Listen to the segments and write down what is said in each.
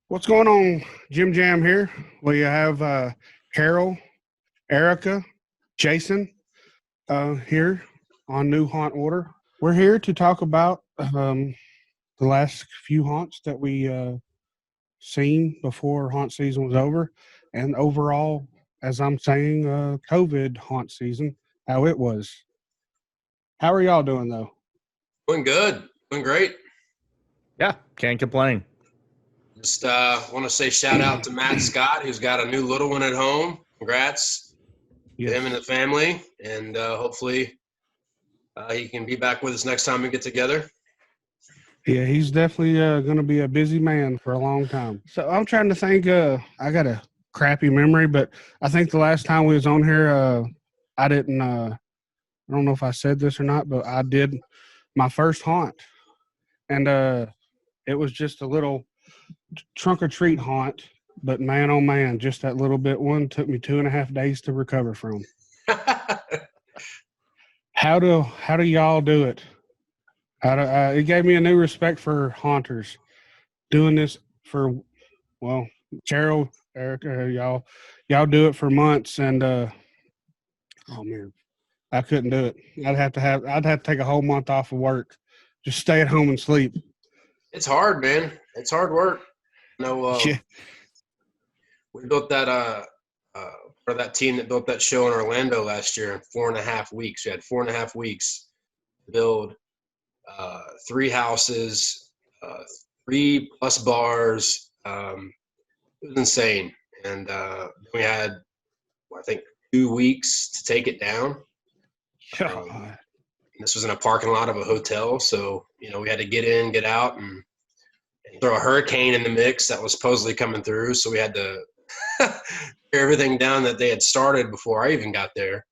What's going on? JImJam here. We have Carroll, Erica, Jason here on New Haunt Order. We're here to talk about the last few haunts that we seen before haunt season was over, and overall, as I'm saying, COVID haunt season, how it was. How are y'all doing though? Doing good. Doing great. Yeah, can't complain. Just want to say shout out to Matt Scott, who's got a new little one at home. Congrats to him and the family, and hopefully he can be back with us next time we get together. Yeah, he's definitely going to be a busy man for a long time. So I'm trying to think. I got a crappy memory, but I think the last time we was on here, I didn't. I don't know if I said this or not, but I did my first haunt, and it was just a little trunk or treat haunt. But man, oh man, just that little bit one took me 2.5 days to recover from. How do y'all do it? It gave me a new respect for haunters. Doing this for, well, Carroll, Erica, y'all do it for months, and oh man, I couldn't do it. I'd have to take a whole month off of work, just stay at home and sleep. It's hard, man. It's hard work. Yeah. We built that for that team that built that show in Orlando last year in 4.5 weeks. We had 4.5 weeks to build 3 houses, 3+ bars. It was insane. And we had, I think, 2 weeks to take it down. This was in a parking lot of a hotel. So, we had to get in, get out, and throw a hurricane in the mix that was supposedly coming through. So we had to tear everything down that they had started before I even got there,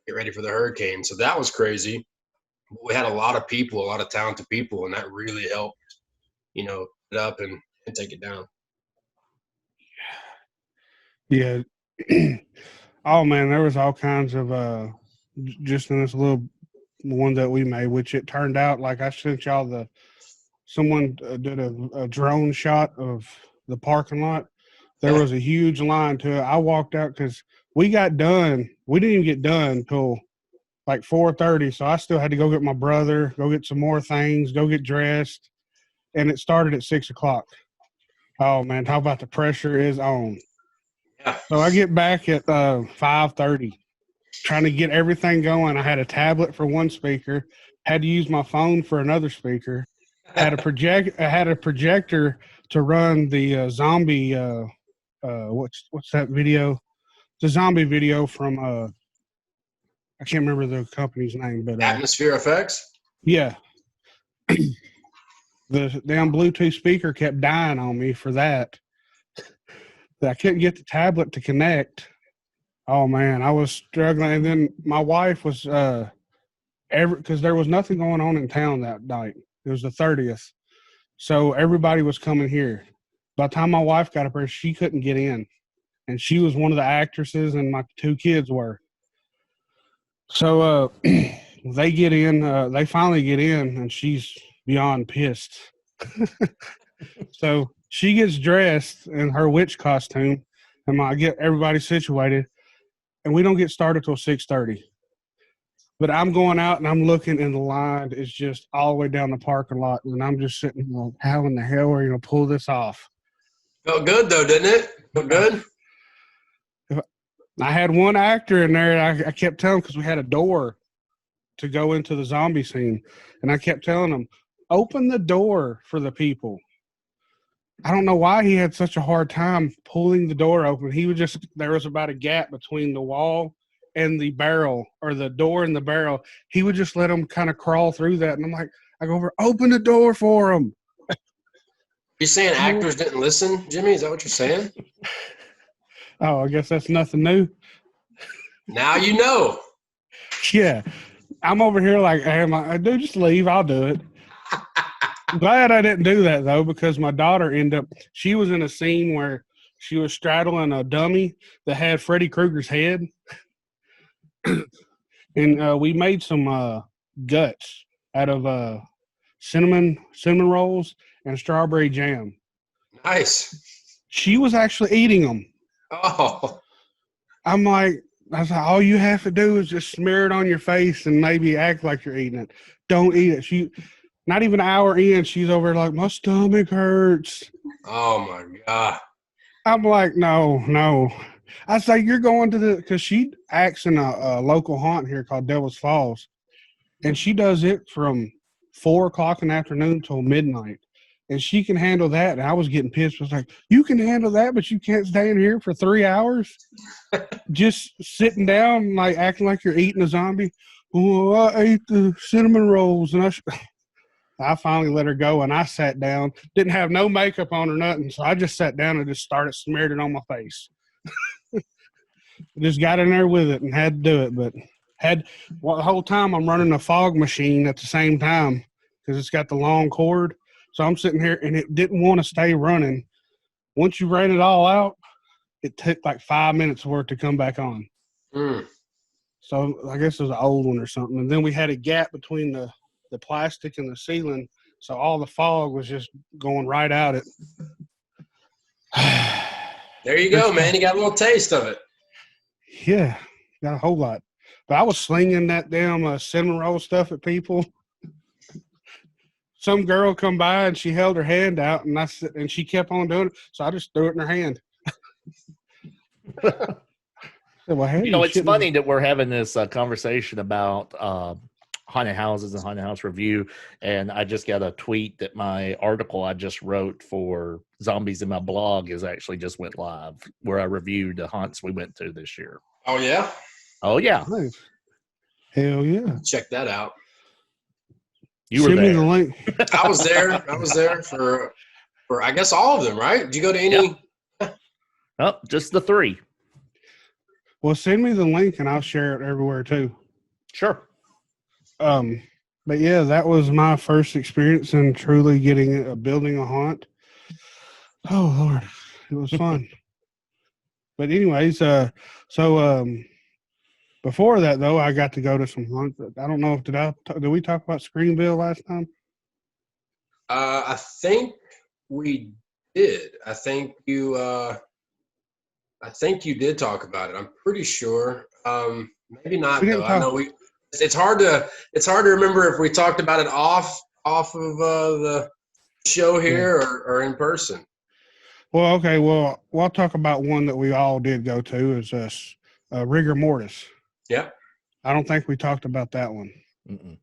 get ready for the hurricane. So that was crazy. We had a lot of people, a lot of talented people, and that really helped, put it up and take it down. Yeah. Oh man, there was all kinds of just in this little one that we made, which it turned out like I sent y'all someone did a drone shot of the parking lot. There was a huge line to it. I walked out because we got done. We didn't even get done till like 4:30, so I still had to go get my brother, go get some more things, go get dressed, and it started at 6 o'clock. Oh man, how about the pressure is on? Yeah. So I get back at 5:30, trying to get everything going. I had a tablet for one speaker, had to use my phone for another speaker. I had a projector to run the zombie. What's that video? The zombie video from I can't remember the company's name, but Atmosphere Effects. Yeah. The damn Bluetooth speaker kept dying on me for that. I couldn't get the tablet to connect. Oh man, I was struggling. And then my wife was because there was nothing going on in town that night. It was the 30th. So everybody was coming here. By the time my wife got up there, she couldn't get in. And she was one of the actresses, and my 2 kids were. So they get in, they finally get in, and she's beyond pissed. So she gets dressed in her witch costume, and I get everybody situated, and we don't get started till 6:30. But I'm going out and I'm looking, and the line is just all the way down the parking lot, and I'm just sitting like, how in the hell are you going to pull this off? Felt good though, didn't it? Felt good. I had one actor in there, and I kept telling him, because we had a door to go into the zombie scene, and I kept telling him, open the door for the people. I don't know why he had such a hard time pulling the door open. There was about a gap between the wall and the barrel, or the door and the barrel. He would just let them kind of crawl through that. And I go over, open the door for them. You're saying actors didn't listen, Jimmy? Is that what you're saying? Oh, I guess that's nothing new. Now you know. Yeah. I'm over here like, hey, dude, just leave. I'll do it. Glad I didn't do that, though, because my daughter she was in a scene where she was straddling a dummy that had Freddy Krueger's head. And we made some guts out of cinnamon rolls and strawberry jam. Nice. She was actually eating them. Oh, I was like, all you have to do is just smear it on your face and maybe act like you're eating it. Don't eat it. She, not even an hour in, she's over like, my stomach hurts. oh my God. I'm like, no. I say, you're going to because she acts in a local haunt here called Devil's Falls. And she does it from 4 o'clock in the afternoon till midnight. And she can handle that. And I was getting pissed. I was like, you can handle that, but you can't stay in here for 3 hours? Just sitting down, like acting like you're eating a zombie. Oh, I ate the cinnamon rolls. And I finally let her go, and I sat down. Didn't have no makeup on or nothing. So I just sat down and just started smeared it on my face. Just got in there with it and had to do it. But the whole time I'm running a fog machine at the same time because it's got the long cord. So I'm sitting here, and it didn't want to stay running. Once you ran it all out, it took like 5 minutes for it to come back on. Mm. So I guess it was an old one or something. And then we had a gap between the plastic and the ceiling, so all the fog was just going right out it. There you go, man. You got a little taste of it. Yeah, got a whole lot. But I was slinging that damn cinnamon roll stuff at people. Some girl come by and she held her hand out, and she kept on doing it, so I just threw it in her hand. Well, hey, it's funny that we're having this conversation about haunted houses and haunted house review, and I just got a tweet that my article I just wrote for Zombies in My Blog is actually just went live, where I reviewed the haunts we went to this year. Oh, yeah? Oh, yeah. Nice. Hell yeah. Check that out. You were Send there. me the link. I was there for I guess all of them, right? Did you go to any? Yep. Oh, just the 3. Well, send me the link and I'll share it everywhere too. Sure. But yeah, that was my first experience in truly building a haunt. Oh Lord, it was fun. But anyways, before that though, I got to go to some haunts. I don't know if did we talk about Screamville last time? I think we did. I think you did talk about it. I'm pretty sure. Maybe not though. I know it's hard to remember if we talked about it off of the show here or in person. Well, okay. Well, we'll talk about one that we all did go to is Rigor Mortis. Yeah. I don't think we talked about that one. Mm-mm.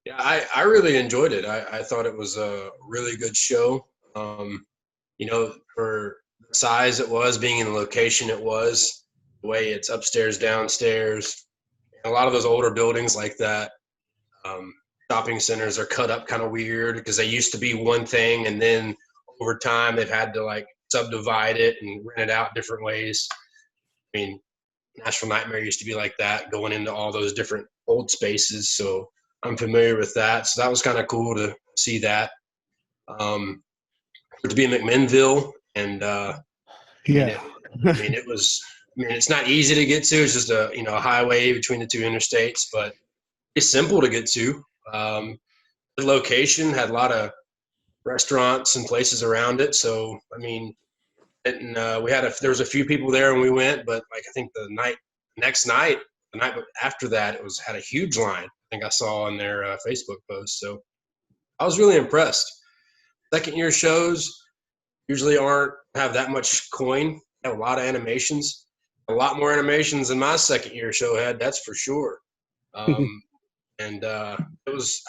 Yeah, I really enjoyed it. I thought it was a really good show. For the size it was, being in the location it was, the way it's upstairs, downstairs, and a lot of those older buildings like that, shopping centers are cut up kind of weird because they used to be one thing, and then over time they've had to like subdivide it and rent it out different ways. I mean, Nashville Nightmare used to be like that, going into all those different old spaces. So I'm familiar with that. So that was kind of cool to see that. To be in McMinnville and it was. I mean, it's not easy to get to. It's just a highway between the 2 interstates, but it's simple to get to. The location had a lot of restaurants and places around it. So I mean, and there was a few people there when we went, but like I think the night after that, it had a huge line. I think I saw on their Facebook post. So I was really impressed. Second year shows usually have that much coin. Have a lot of animations, a lot more animations than my second year show had. That's for sure. And I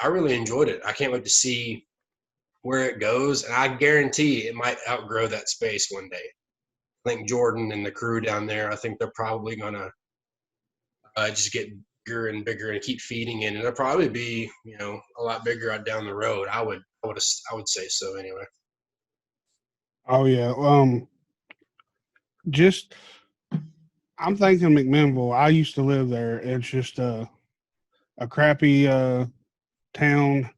really enjoyed it. I can't wait to see where it goes, and I guarantee it might outgrow that space one day. I think Jordan and the crew down there, I think they're probably gonna just get bigger and bigger and keep feeding in, and it'll probably be a lot bigger out down the road. I would say so anyway. Oh yeah. I'm thinking McMinnville. I used to live there. It's just a crappy town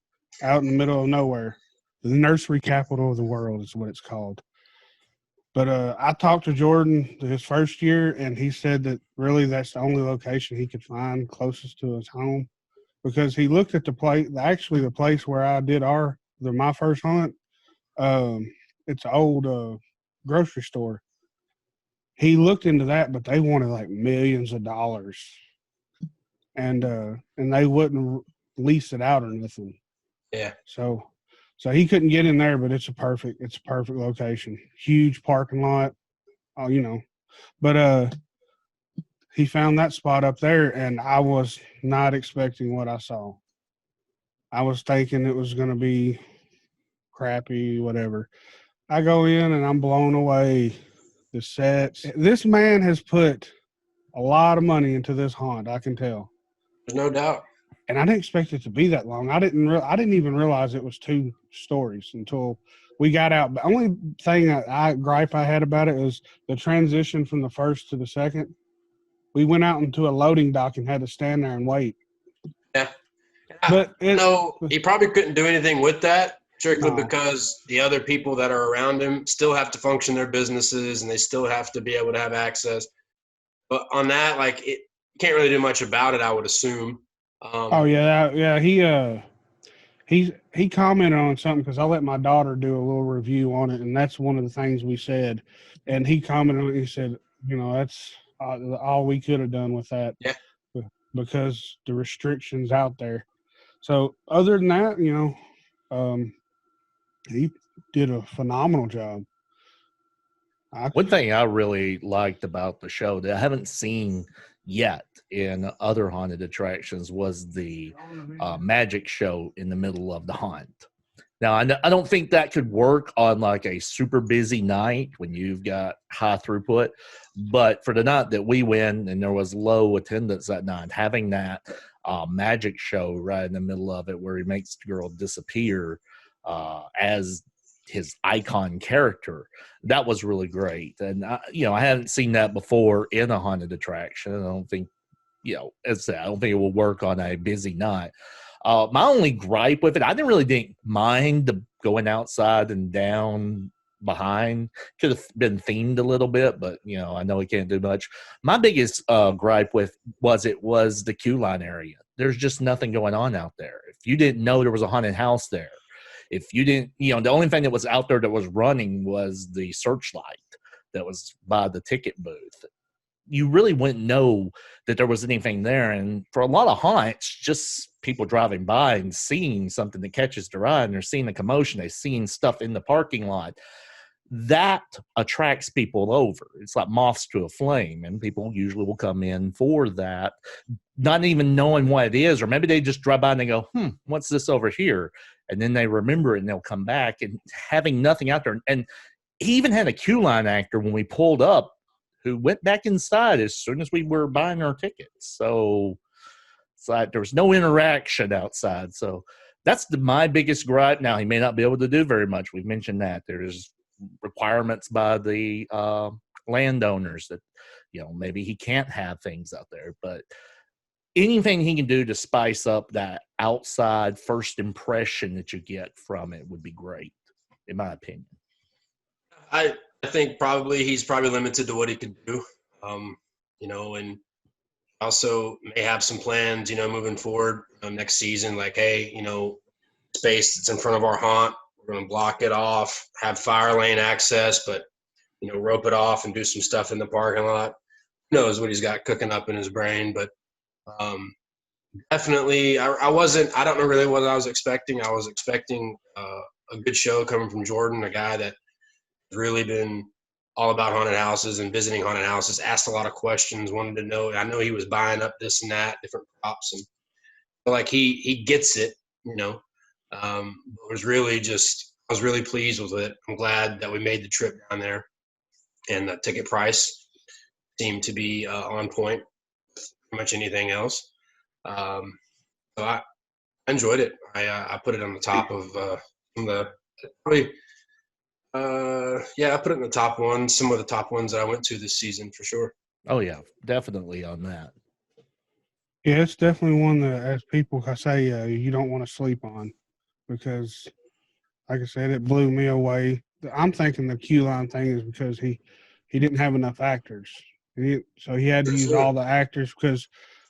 out in the middle of nowhere. The nursery capital of the world is what it's called. But I talked to Jordan his first year, and he said that really that's the only location he could find closest to his home, because he looked at the place. Actually, the place where I did my first hunt It's an old grocery store. He looked into that, but they wanted like millions of dollars, and they wouldn't lease it out or nothing. Yeah. So he couldn't get in there, but it's a perfect location. Huge parking lot. But he found that spot up there, and I was not expecting what I saw. I was thinking it was going to be crappy, whatever. I go in and I'm blown away. The sets. This man has put a lot of money into this haunt. I can tell. There's no doubt. And I didn't expect it to be that long. I didn't even realize it was 2 stories until we got out. The only thing gripe I had about it was the transition from the first to the second. We went out into a loading dock and had to stand there and wait. Yeah. But he probably couldn't do anything with that strictly because the other people that are around him still have to function their businesses and they still have to be able to have access. But on that, like, it can't really do much about it, I would assume. He commented on something because I let my daughter do a little review on it, and that's one of the things we said. And he commented on it. He said, that's all we could have done with that. Yeah. Because the restrictions out there. So other than that, he did a phenomenal job. One thing I really liked about the show that I haven't seen yet in other haunted attractions was the magic show in the middle of the haunt. Now, I don't think that could work on like a super busy night when you've got high throughput, but for the night that we went and there was low attendance that night, having that magic show right in the middle of it where he makes the girl disappear as his icon character, that was really great. And I hadn't seen that before in a haunted attraction. I don't think, as I said, I don't think it will work on a busy night. My only gripe with it, didn't mind the going outside and down behind. Could have been themed a little bit, but I know he can't do much. My biggest gripe with was the queue line area. There's just nothing going on out there. If you didn't know there was a haunted house there, if you didn't, the only thing that was out there that was running was the searchlight that was by the ticket booth. You really wouldn't know that there was anything there. And for a lot of haunts, just people driving by and seeing something that catches their eye and they're seeing the commotion, they're seeing stuff in the parking lot, that attracts people over. It's like moths to a flame, and people usually will come in for that, not even knowing what it is, or maybe they just drive by and they go, what's this over here? And then they remember it and they'll come back, and having nothing out there. And he even had a queue line actor when we pulled up who went back inside as soon as we were buying our tickets. So it's like there was no interaction outside. So that's my biggest gripe. Now, he may not be able to do very much. We've mentioned that. There's requirements by the landowners that, maybe he can't have things out there. But anything he can do to spice up that outside first impression that you get from it would be great, in my opinion. I think he's probably limited to what he can do, and also may have some plans, moving forward next season, like, hey, space that's in front of our haunt, we're going to block it off, have fire lane access, but, rope it off and do some stuff in the parking lot. Who knows what he's got cooking up in his brain, but definitely I don't know really what I was expecting. I was expecting a good show coming from Jordan, a guy that really been all about haunted houses and visiting haunted houses, asked a lot of questions, wanted to know. I know he was buying up this and that, different props, and like he gets it, I was really pleased with it. I'm glad that we made the trip down there, and the ticket price seemed to be on point, pretty much anything else. So I enjoyed it. I put it on the top of probably. I put it in the top one. Some of the top ones that I went to this season for sure. Oh yeah, definitely on that. Yeah, it's definitely one that, as people say, you don't want to sleep on, because, like I said, it blew me away. I'm thinking the queue line thing is because he didn't have enough actors, so he had to use all the actors. Because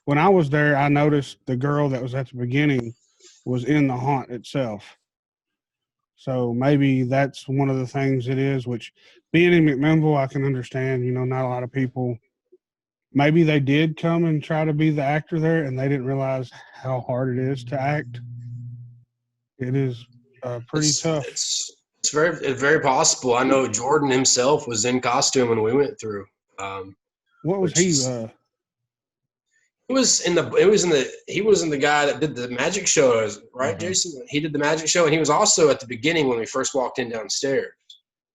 when I was there, I noticed the girl that was at the beginning was in the haunt itself. So maybe that's one of the things it is, which being in McMinnville, I can understand, not a lot of people, maybe they did come and try to be the actor there and they didn't realize how hard it is to act. It is pretty tough. It's very possible. I know Jordan himself was in costume when we went through. What was he? He was in the guy that did the magic show, right, Jason? He did the magic show, and he was also at the beginning when we first walked in downstairs.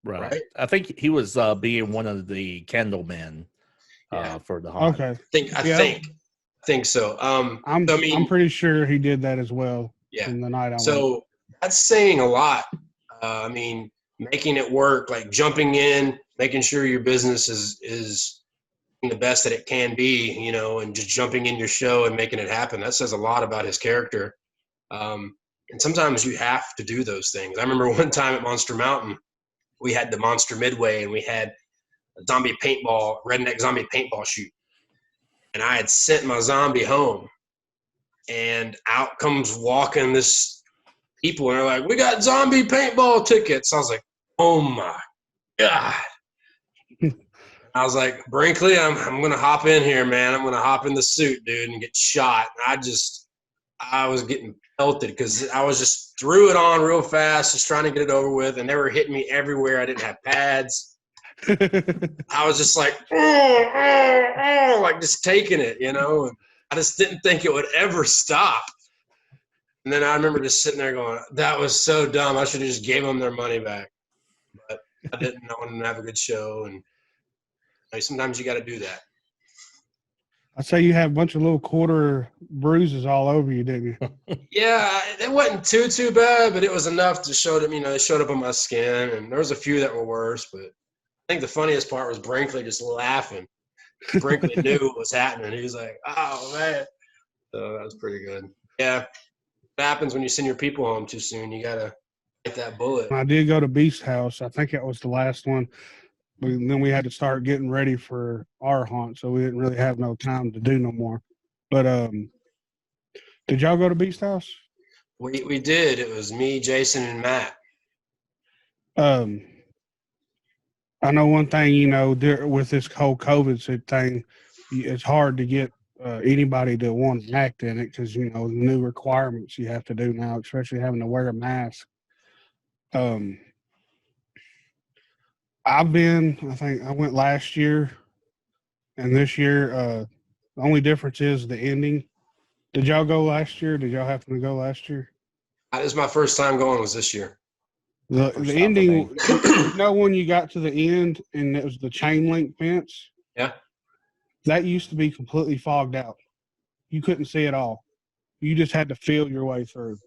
Right? I think he was being one of the candle men for the haunt. Okay. I think so. I'm pretty sure he did that as well. Yeah. In the night I went. That's saying a lot. I mean, making it work, like jumping in, making sure your business is the best that it can be, and just jumping in your show and making it happen. That says a lot about his character. And sometimes you have to do those things. I remember one time at Monster Mountain, we had the Monster Midway and we had a redneck zombie paintball shoot. And I had sent my zombie home, and out comes walking this people, and they're like, "We got zombie paintball tickets." I was like, "Oh my God." I was like, "Brinkley, I'm going to hop in here, man. I'm going to hop in the suit, dude, and get shot." And I was getting pelted because I was just threw it on real fast, just trying to get it over with, and they were hitting me everywhere. I didn't have pads. I was just like, like just taking it, and I just didn't think it would ever stop. And then I remember just sitting there going, "That was so dumb. I should have just gave them their money back." But I didn't. I wanted to have a good show, and sometimes you got to do that. I say you have a bunch of little quarter bruises all over you, didn't you? Yeah, it wasn't too bad, but it was enough to show them. They showed up on my skin, and there was a few that were worse. But I think the funniest part was Brinkley just laughing. Brinkley knew what was happening. He was like, "Oh man!" So that was pretty good. Yeah, it happens when you send your people home too soon. You gotta get that bullet. I did go to Beast House. I think that was the last one. Then we had to start getting ready for our haunt, so we didn't really have no time to do no more. But did y'all go to Beast House? We did. It was me, Jason, and Matt. I know one thing, with this whole COVID thing, it's hard to get anybody to want to act in it because, the new requirements you have to do now, especially having to wear a mask. I think I went last year, and this year, the only difference is the ending. Did y'all go last year? Did y'all happen to go last year? That was my first time going, was this year. The ending, when you got to the end and it was the chain link fence? Yeah. That used to be completely fogged out. You couldn't see it all. You just had to feel your way through.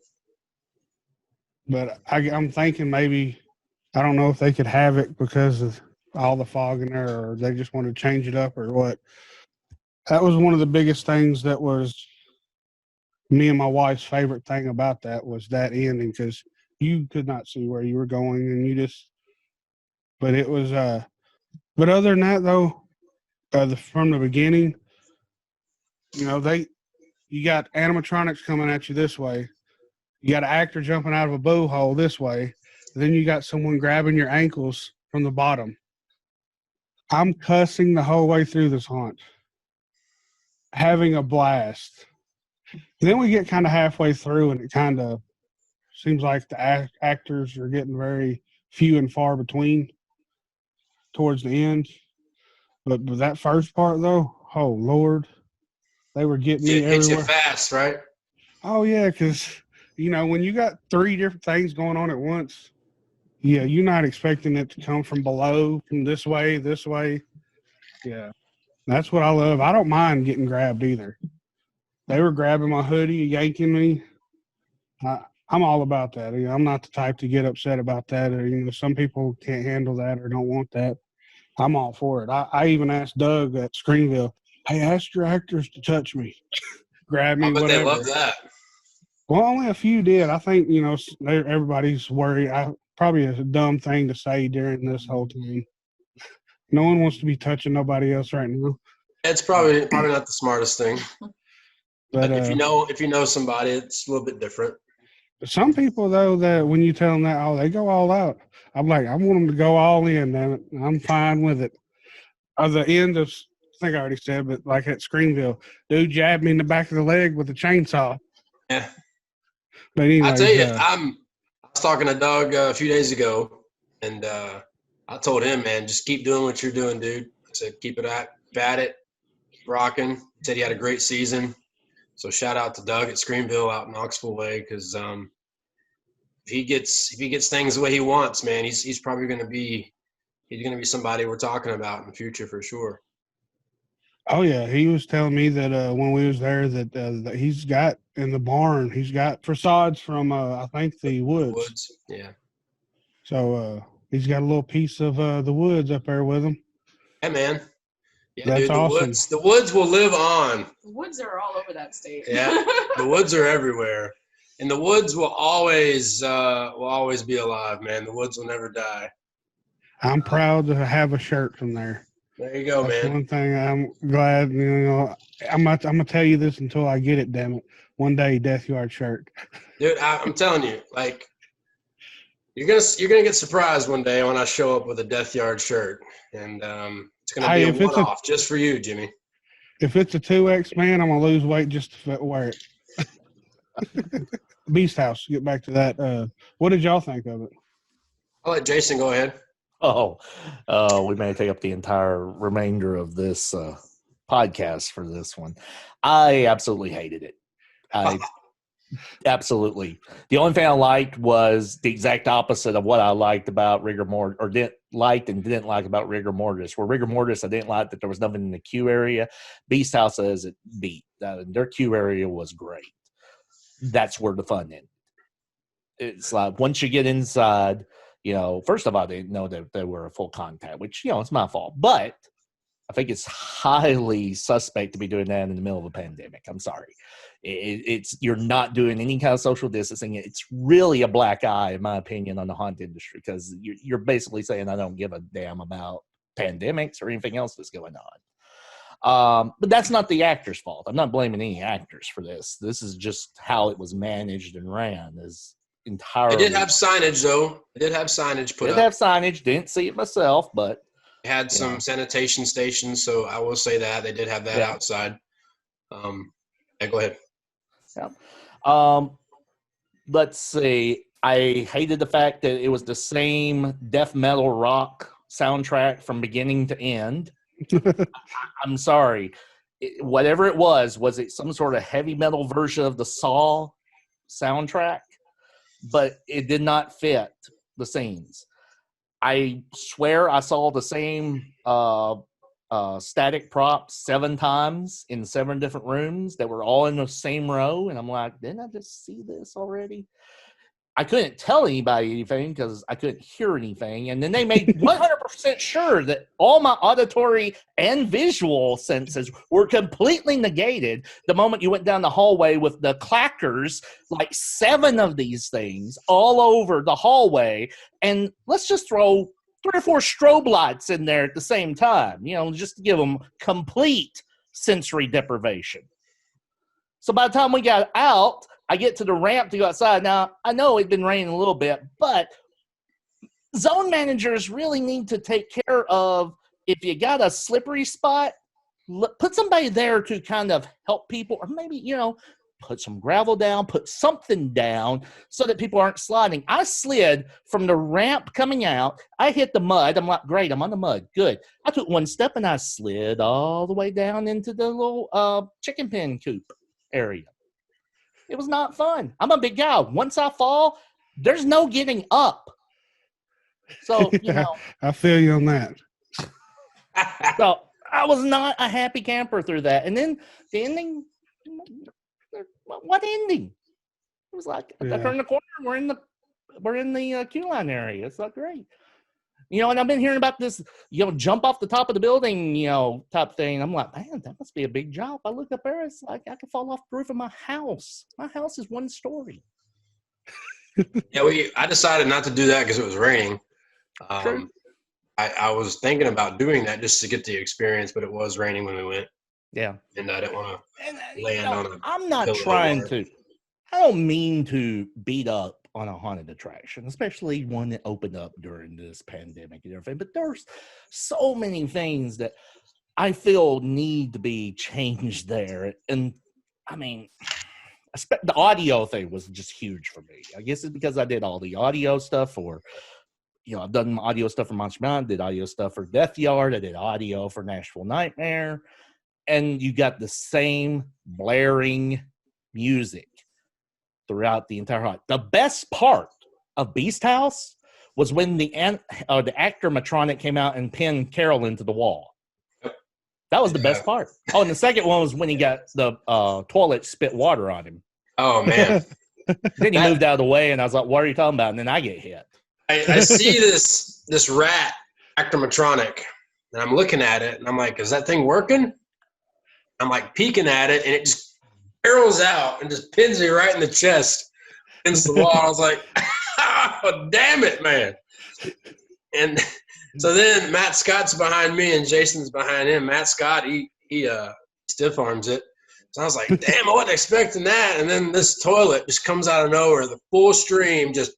But I'm thinking maybe, I don't know if they could have it because of all the fog in there, or they just want to change it up or what. That was one of the biggest things that was me and my wife's favorite thing about that was that ending, because you could not see where you were going, and but it was, but other than that though, from the beginning, you got animatronics coming at you this way. You got an actor jumping out of a boo hole this way. Then you got someone grabbing your ankles from the bottom. I'm cussing the whole way through this haunt, having a blast. Then we get kind of halfway through, and it kind of seems like the actors are getting very few and far between towards the end. But that first part, though, oh, Lord, they were getting me everywhere. Hits you fast, right? Oh, yeah, because, when you got 3 different things going on at once, yeah, you're not expecting it to come from below, from this way. Yeah, that's what I love. I don't mind getting grabbed either. They were grabbing my hoodie, yanking me. I'm all about that. I'm not the type to get upset about that. Or, some people can't handle that or don't want that. I'm all for it. I even asked Doug at Screenville, "Hey, ask your actors to touch me, grab me, but whatever." They love that. Well, only a few did. I think, everybody's worried. Probably a dumb thing to say during this whole thing. No one wants to be touching nobody else right now. It's probably not the smartest thing. But if you know somebody, it's a little bit different. Some people though, that when you tell them that, oh, they go all out. I'm like, I want them to go all in. Damn it, I'm fine with it. By the end of, I think I already said, but like at Screenville, dude jabbed me in the back of the leg with a chainsaw. Yeah. But I tell anyways, you, I was talking to Doug a few days ago, and I told him, man, just keep doing what you're doing, dude. I said, keep it at it, keep rocking. He said he had a great season. So shout out to Doug at Screenville out in Knoxville Way, because if he gets things the way he wants, man, he's probably going to be somebody we're talking about in the future for sure. oh yeah, he was telling me that when we was there that he's got in the barn, he's got facades from I think the woods. Yeah. So he's got a little piece of the woods up there with him. Hey, man. Yeah, That's dude, awesome. The woods will live on. The woods are all over that state. Yeah, the woods are everywhere, and the woods will always be alive, man. The woods will never die. I'm proud to have a shirt from there. There you go, That's man. one thing I'm glad. I'm gonna tell you this until I get it. Damn it! One day, Death Yard shirt. Dude, I'm telling you, like, you're gonna get surprised one day when I show up with a Death Yard shirt, and it's gonna be a one-off just for you, Jimmy. If it's a 2X, man, I'm gonna lose weight just to wear it. Beast House. Get back to that. What did y'all think of it? I'll let Jason go ahead. We may take up the entire remainder of this podcast for this one. I absolutely hated it. Absolutely. The only thing I liked was the exact opposite of what I liked about rigor mortis, or didn't like about rigor mortis. Where rigor mortis, I didn't like that there was nothing in the queue area. Beast House says it beat. Their queue area was great. That's where the fun ended. It's like once you get inside, first of all, they didn't know that they were a full contact, which, it's my fault. But I think it's highly suspect to be doing that in the middle of a pandemic. I'm sorry. You're not doing any kind of social distancing. It's really a black eye, in my opinion, on the haunt industry, because you're basically saying I don't give a damn about pandemics or anything else that's going on. But that's not the actor's fault. I'm not blaming any actors for this. This is just how it was managed and ran. Is entirely. It did have signage, though. It did have signage put up. It did have signage. Didn't see it myself, but it had some sanitation stations, so I will say that they did have that outside. Go ahead. Yeah. Let's see. I hated the fact that it was the same death metal rock soundtrack from beginning to end. I'm sorry. Whatever it was it some sort of heavy metal version of the Saw soundtrack? But it did not fit the scenes. I swear I saw the same static props 7 times in 7 different rooms that were all in the same row. And I'm like, didn't I just see this already? I couldn't tell anybody anything because I couldn't hear anything. And then they made 100% sure that all my auditory and visual senses were completely negated the moment you went down the hallway with the clackers, like 7 of these things all over the hallway. And let's just throw 3 or 4 strobe lights in there at the same time, just to give them complete sensory deprivation. So by the time we got out, I get to the ramp to go outside. Now, I know it's been raining a little bit, but zone managers really need to take care of, if you got a slippery spot, put somebody there to kind of help people, or maybe, put some gravel down, put something down so that people aren't sliding. I slid from the ramp coming out. I hit the mud. I'm like, great, I'm on the mud. Good. I took 1 step and I slid all the way down into the little chicken pen coop area. It was not fun. I'm a big guy. Once I fall, there's no getting up. So, I feel you on that. So I was not a happy camper through that. And then the ending, what ending? It was like, I turned the corner, we're in the queue line area. It's not great. And I've been hearing about this, jump off the top of the building, type thing. I'm like, man, that must be a big jump. I look up there, it's like I could fall off the roof of my house. My house is 1 story. Yeah, I decided not to do that because it was raining. True. I was thinking about doing that just to get the experience, but it was raining when we went. Yeah. And I didn't want to land on it. I'm not trying to. I don't mean to beat up on a haunted attraction, especially one that opened up during this pandemic and everything, but there's so many things that I feel need to be changed there. And I mean, the audio thing was just huge for me. I guess it's because I did all the audio stuff for, I've done audio stuff for Monster Mountain, did audio stuff for Death Yard, I did audio for Nashville Nightmare, and you got the same blaring music throughout the entire hunt. The best part of Beast House was when the actor Matronic came out and pinned Carroll into the wall. That was the best part. Oh, and the second one was when he got the toilet spit water on him. Oh, man. Then he moved out of the way, and I was like, what are you talking about? And then I get hit. I see this rat, actor Matronic, and I'm looking at it, and I'm like, is that thing working? I'm like peeking at it, and it just barrels out and just pins me right in the chest against the wall. I was like, oh, damn it, man. And so then Matt Scott's behind me and Jason's behind him. Matt Scott, he stiff arms it. So I was like, damn, I wasn't expecting that. And then this toilet just comes out of nowhere, the full stream just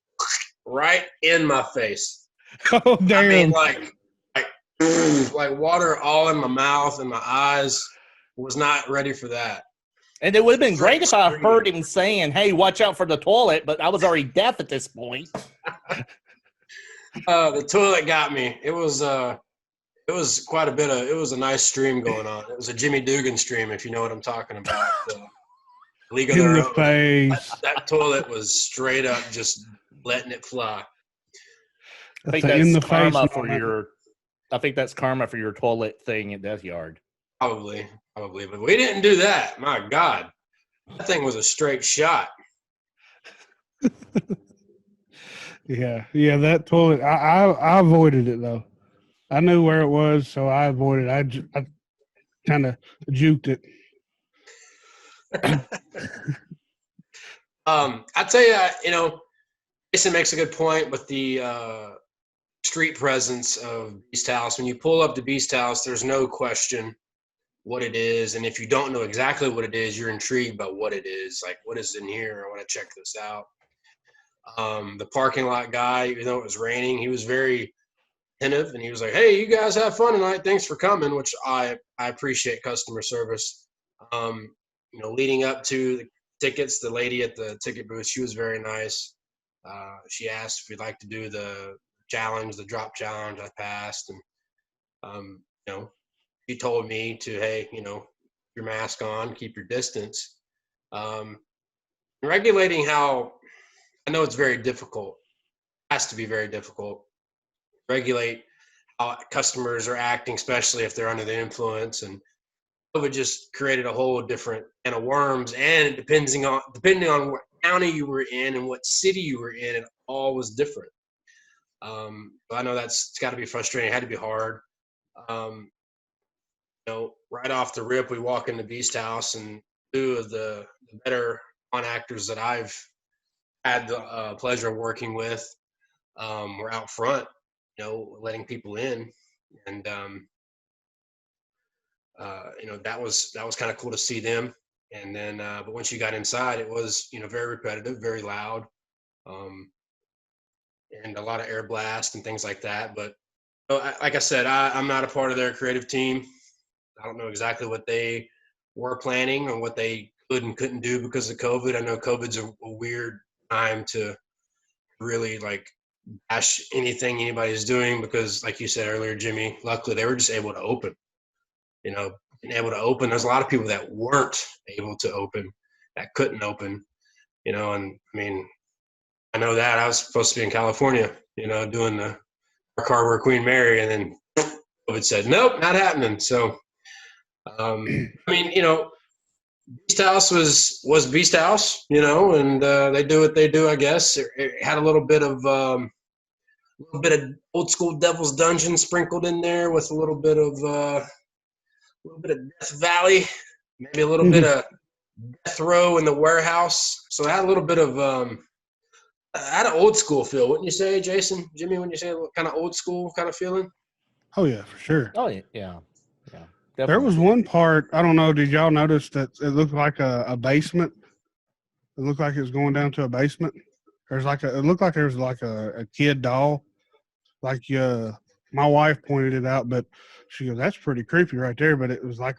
right in my face. Oh, damn. I mean, like water all in my mouth and my eyes. Was not ready for that. And it would have been great if I heard him saying, hey, watch out for the toilet, but I was already deaf at this point. The toilet got me. It was quite a bit of, it was a nice stream going on. It was a Jimmy Dugan stream, if you know what I'm talking about. League of In Their the Own. face. That toilet was straight up just letting it fly. I think in the that's karma face for moment. I think that's karma for your toilet thing at Death Yard. Probably, but we didn't do that. My God, that thing was a straight shot. Yeah, that toilet. I avoided it though. I knew where it was, so I avoided it. I kind of juked it. I tell you, Jason makes a good point with the street presence of Beast House. When you pull up to Beast House, there's no question what it is, and if you don't know exactly what it is, you're intrigued by what it is. Like, what is in here? I want to check this out. The parking lot guy, even though it was raining, he was very attentive, and he was like, hey, you guys have fun tonight, thanks for coming, which I appreciate customer service. Leading up to the tickets, the lady at the ticket booth, she was very nice. She asked if we'd like to do the challenge, the drop challenge. I passed, and she told me to, hey, your mask on, keep your distance. Regulating how, I know it's very difficult, has to be very difficult, regulate how customers are acting, especially if they're under the influence. And COVID just created a whole different can of worms. And depending on what county you were in and what city you were in, it all was different. I know it's got to be frustrating. It had to be hard. Right off the rip, we walk into Beast House, and two of the better con actors that I've had the pleasure of working with were out front, letting people in, and that was kind of cool to see them. And then, but once you got inside, it was very repetitive, very loud, and a lot of air blast and things like that. But like I said, I'm not a part of their creative team. I don't know exactly what they were planning or what they could and couldn't do because of COVID. I know COVID's a weird time to really bash anything anybody's doing because, like you said earlier, Jimmy, luckily they were just able to open. Being able to open. There's a lot of people that weren't able to open, that couldn't open. And I mean, I know that I was supposed to be in California, doing the Dark Harbor Queen Mary, and then COVID said, nope, not happening. So, I mean, Beast House was Beast House, and they do what they do, I guess. It had a little bit of old school Devil's Dungeon sprinkled in there with a little bit of Death Valley, maybe a little bit of Death Row in the Warehouse. So it had a little bit of had an old school feel, wouldn't you say, Jason? Jimmy, wouldn't you say kind of old school kind of feeling? Oh yeah, for sure. Oh yeah. There was one part, I don't know, did y'all notice that it looked like a basement? It looked like it was going down to a basement. There's like it looked like there was like a kid doll. Like my wife pointed it out, but she goes, "That's pretty creepy right there." But it was like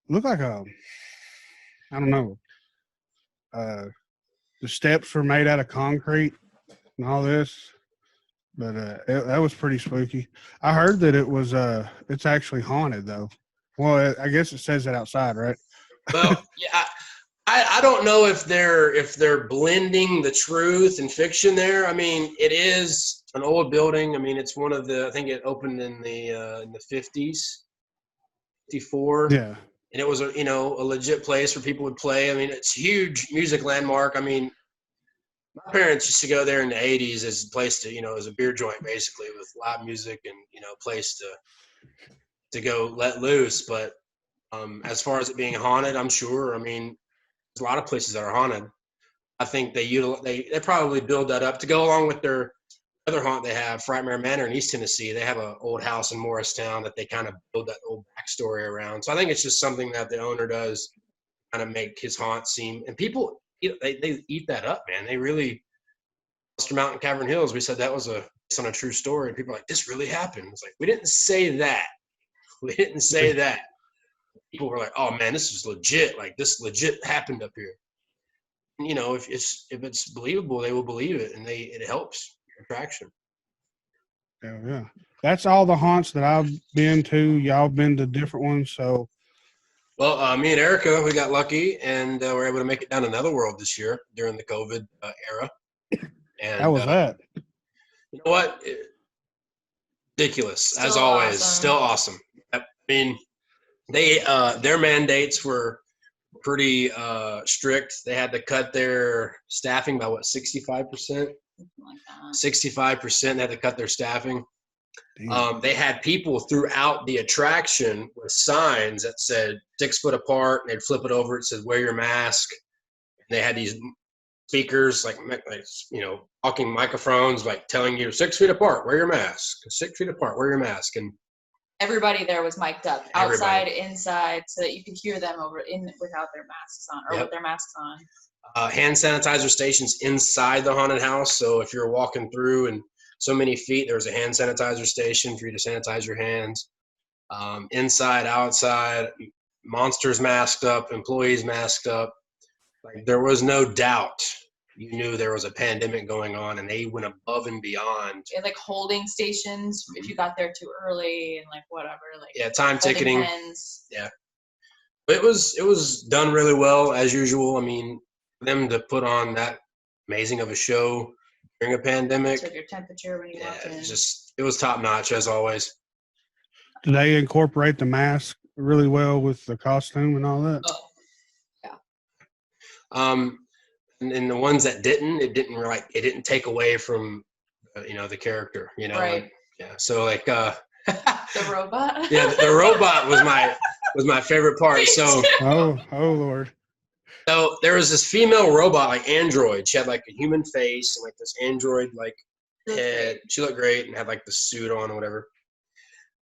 looked like I don't know. The steps were made out of concrete and all this, but that was pretty spooky. I heard that it's actually haunted though. Well, I guess it says that outside, right? Well, yeah, I don't know if they're blending the truth and fiction there. I mean, it is an old building. I mean, it's one of the, I think it opened in the 50s, 54. Yeah. And it was a legit place where people would play. I mean, it's a huge music landmark. I mean, my parents used to go there in the 80s as a place to, as a beer joint basically with live music and, place to go let loose. But as far as it being haunted, I'm sure. I mean, there's a lot of places that are haunted. I think they probably build that up to go along with their other haunt they have, Frightmare Manor in East Tennessee. They have an old house in Morristown that they kind of build that old backstory around. So I think it's just something that the owner does kind of make his haunt seem, and people, they eat that up, man. They really, Monster Mountain Cavern Hills, we said that was based on a true story. And people are like, this really happened. It's like, we didn't say that. We didn't say that. People were like, oh man, this is legit. Like this legit happened up here. And, if it's believable, they will believe it, and it helps attraction. Yeah. That's all the haunts that I've been to. Y'all been to different ones, so. Well, me and Erica, we got lucky, and were able to make it down to Netherworld this year during the COVID era. And how was that? You know what? Ridiculous, Still as always. awesome. Still awesome. I mean, they their mandates were pretty strict. They had to cut their staffing by 65%. Like that. 65% had to cut their staffing. Damn. They had people throughout the attraction with signs that said 6 foot apart, and they'd flip it over. It said, wear your mask. And they had these speakers, like talking microphones, like telling you 6 feet apart, wear your mask. 6 feet apart, wear your mask. And Everybody there was mic'd up, outside, inside, so that you could hear them without their masks on, or with their masks on. Hand sanitizer stations inside the haunted house. So if you're walking through and so many feet, there was a hand sanitizer station for you to sanitize your hands. Inside, outside, monsters masked up, employees masked up. Like, there was no doubt you knew there was a pandemic going on, and they went above and beyond. They had like holding stations if you got there too early, and like whatever. Like Time ticketing. Pens. Yeah. But it was done really well, as usual. I mean, for them to put on that amazing of a show during a pandemic. Took your temperature when you walked in. It was top notch as always. Do they incorporate the mask really well with the costume and all that? Oh, yeah. And the ones that it didn't take away from, the character, Right. So like, The robot. yeah, the robot was my favorite part. So, Oh Lord. so there was this female robot, like android. She had like a human face and like this android like head. She looked great and had like the suit on or whatever.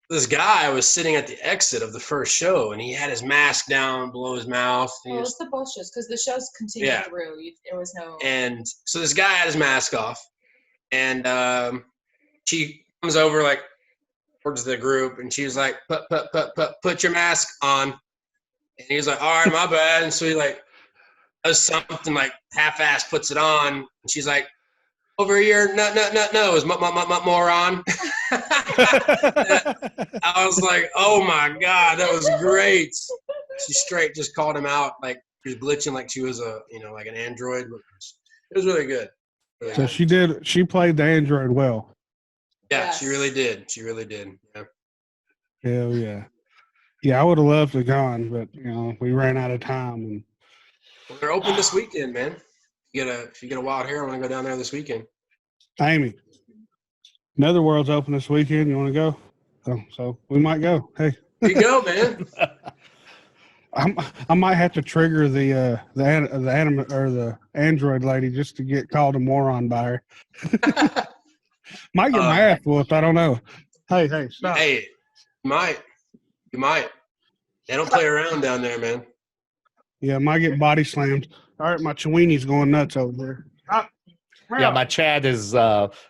This guy was sitting at the exit of the first show, and he had his mask down below his mouth. Well, it's the bullshit because the shows continued through. There was no. And so this guy had his mask off, and she comes over like towards the group, and she was like, "Put your mask on." And he was like, "All right, my bad." And so he like does something like half-ass, puts it on, and she's like, "Over here, no, is moron." I was like, "Oh my god, that was great." She straight just called him out, like she was glitching, like she was like an android. It was really good. Really So good. she played the android well. Yeah, Yes. she really did. She really did. Yeah. Hell yeah. Yeah, I would have loved to have gone, but we ran out of time. And Well, they're open this weekend, man. If you get a wild hair, I want to go down there this weekend. Amy, Netherworld's open this weekend. You want to go? So we might go. Hey, There you go, man. I might have to trigger the anime or the android lady just to get called a moron by her. Might get my ass whooped. I don't know. Hey, stop. Hey, you might. They don't play around down there, man. Yeah, might get body slammed. All right, my Chewini's going nuts over there. Stop. Yeah, my chat is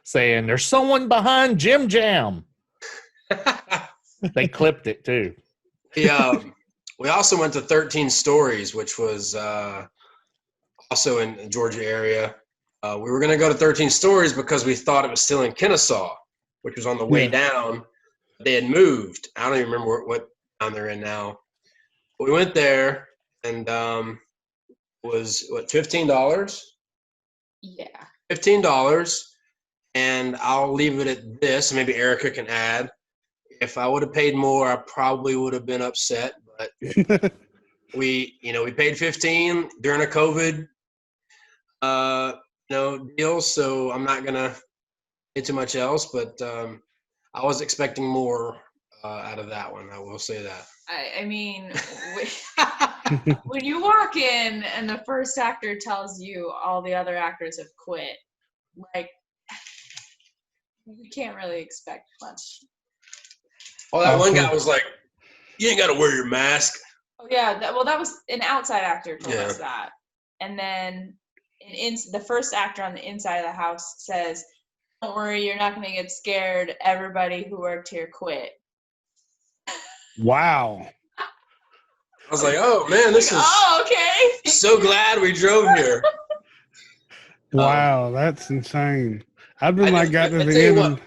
saying there's someone behind JImJam. They clipped it too. We also went to 13 Stories, which was also in the Georgia area. We were going to go to 13 Stories because we thought it was still in Kennesaw, which was on the way down. They had moved. I don't even remember what town they're in now. But we went there, and was what, $15? Yeah. $15. And I'll leave it at this. Maybe Erica can add. If I would have paid more, I probably would have been upset. But we paid $15 during a COVID deal, so I'm not gonna say too much else. But I was expecting more out of that one. I will say that. I mean, when you walk in and the first actor tells you all the other actors have quit, like, you can't really expect much. Oh, that one guy was like, "You ain't got to wear your mask." Oh yeah, that was an outside actor told us that, and then the first actor on the inside of the house says, "Don't worry, you're not going to get scared. Everybody who worked here quit." Wow. I was like, "Oh man, this is okay. So glad we drove here." Wow, that's insane. I've been got to the end.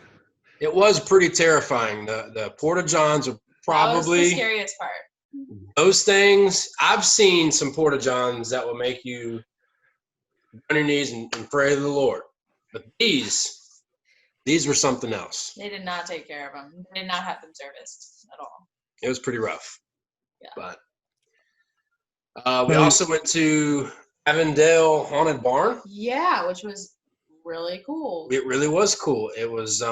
It was pretty terrifying. The Porta Johns are probably that was the scariest part. Those things, I've seen some Porta Johns that will make you on your knees and pray to the Lord. But these were something else. They did not take care of them. They did not have them serviced at all. It was pretty rough. Yeah. But we also went to Avondale Haunted Barn. Yeah, which was really cool. It really was cool. It was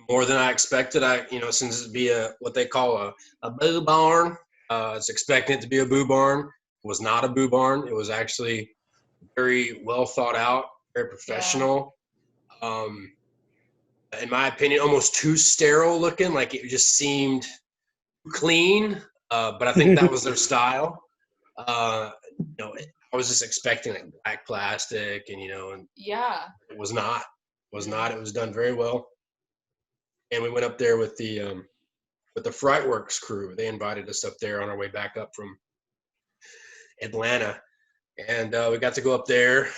more than I expected. Since it'd be what they call a boo barn, it's expecting it to be a boo barn. It was not a boo barn. It was actually very well thought out, very professional. Yeah. In my opinion, almost too sterile looking. Like it just seemed clean. But I think that was their style. I was just expecting like black plastic, and it was not. It was not. It was done very well. And we went up there with the Frightworks crew. They invited us up there on our way back up from Atlanta, and we got to go up there.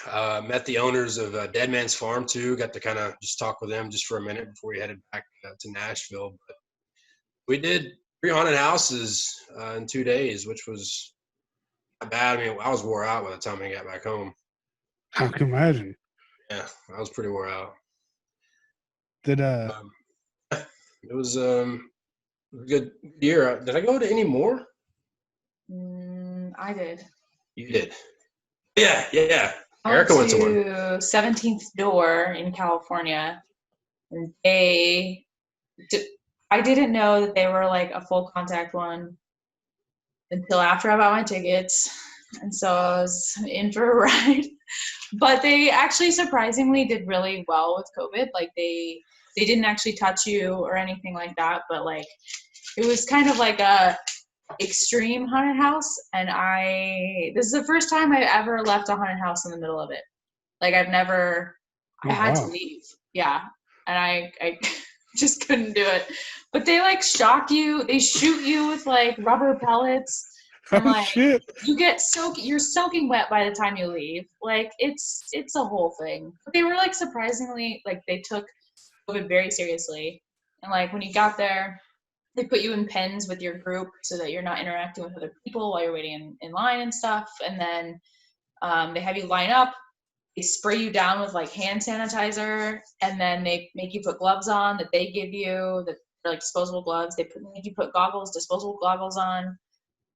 Met the owners of Dead Man's Farm too. Got to kind of just talk with them just for a minute before we headed back to Nashville. But we did 3 haunted houses in 2 days, which was not bad. I mean, I was wore out by the time I got back home. I can imagine. Yeah, I was pretty wore out. It was a good year. Did I go to any more? I did. You did? Yeah. Erica went to one. 17th Door in California. And I didn't know that they were like a full contact one until after I bought my tickets. And so I was in for a ride. But they actually surprisingly did really well with COVID. Like they didn't actually touch you or anything like that, but like it was kind of like a extreme haunted house. And this is the first time I've ever left a haunted house in the middle of it. Like I had to leave. Yeah. And I just couldn't do it. But they like shock you. They shoot you with like rubber pellets. And like shit. You're soaking wet by the time you leave. Like it's a whole thing. But they were like surprisingly, like they took COVID very seriously. And like when you got there, they put you in pens with your group so that you're not interacting with other people while you're waiting in line and stuff. And then they have you line up. They spray you down with like hand sanitizer, and then they make you put gloves on that they give you, that they're like disposable gloves. Make you put disposable goggles on.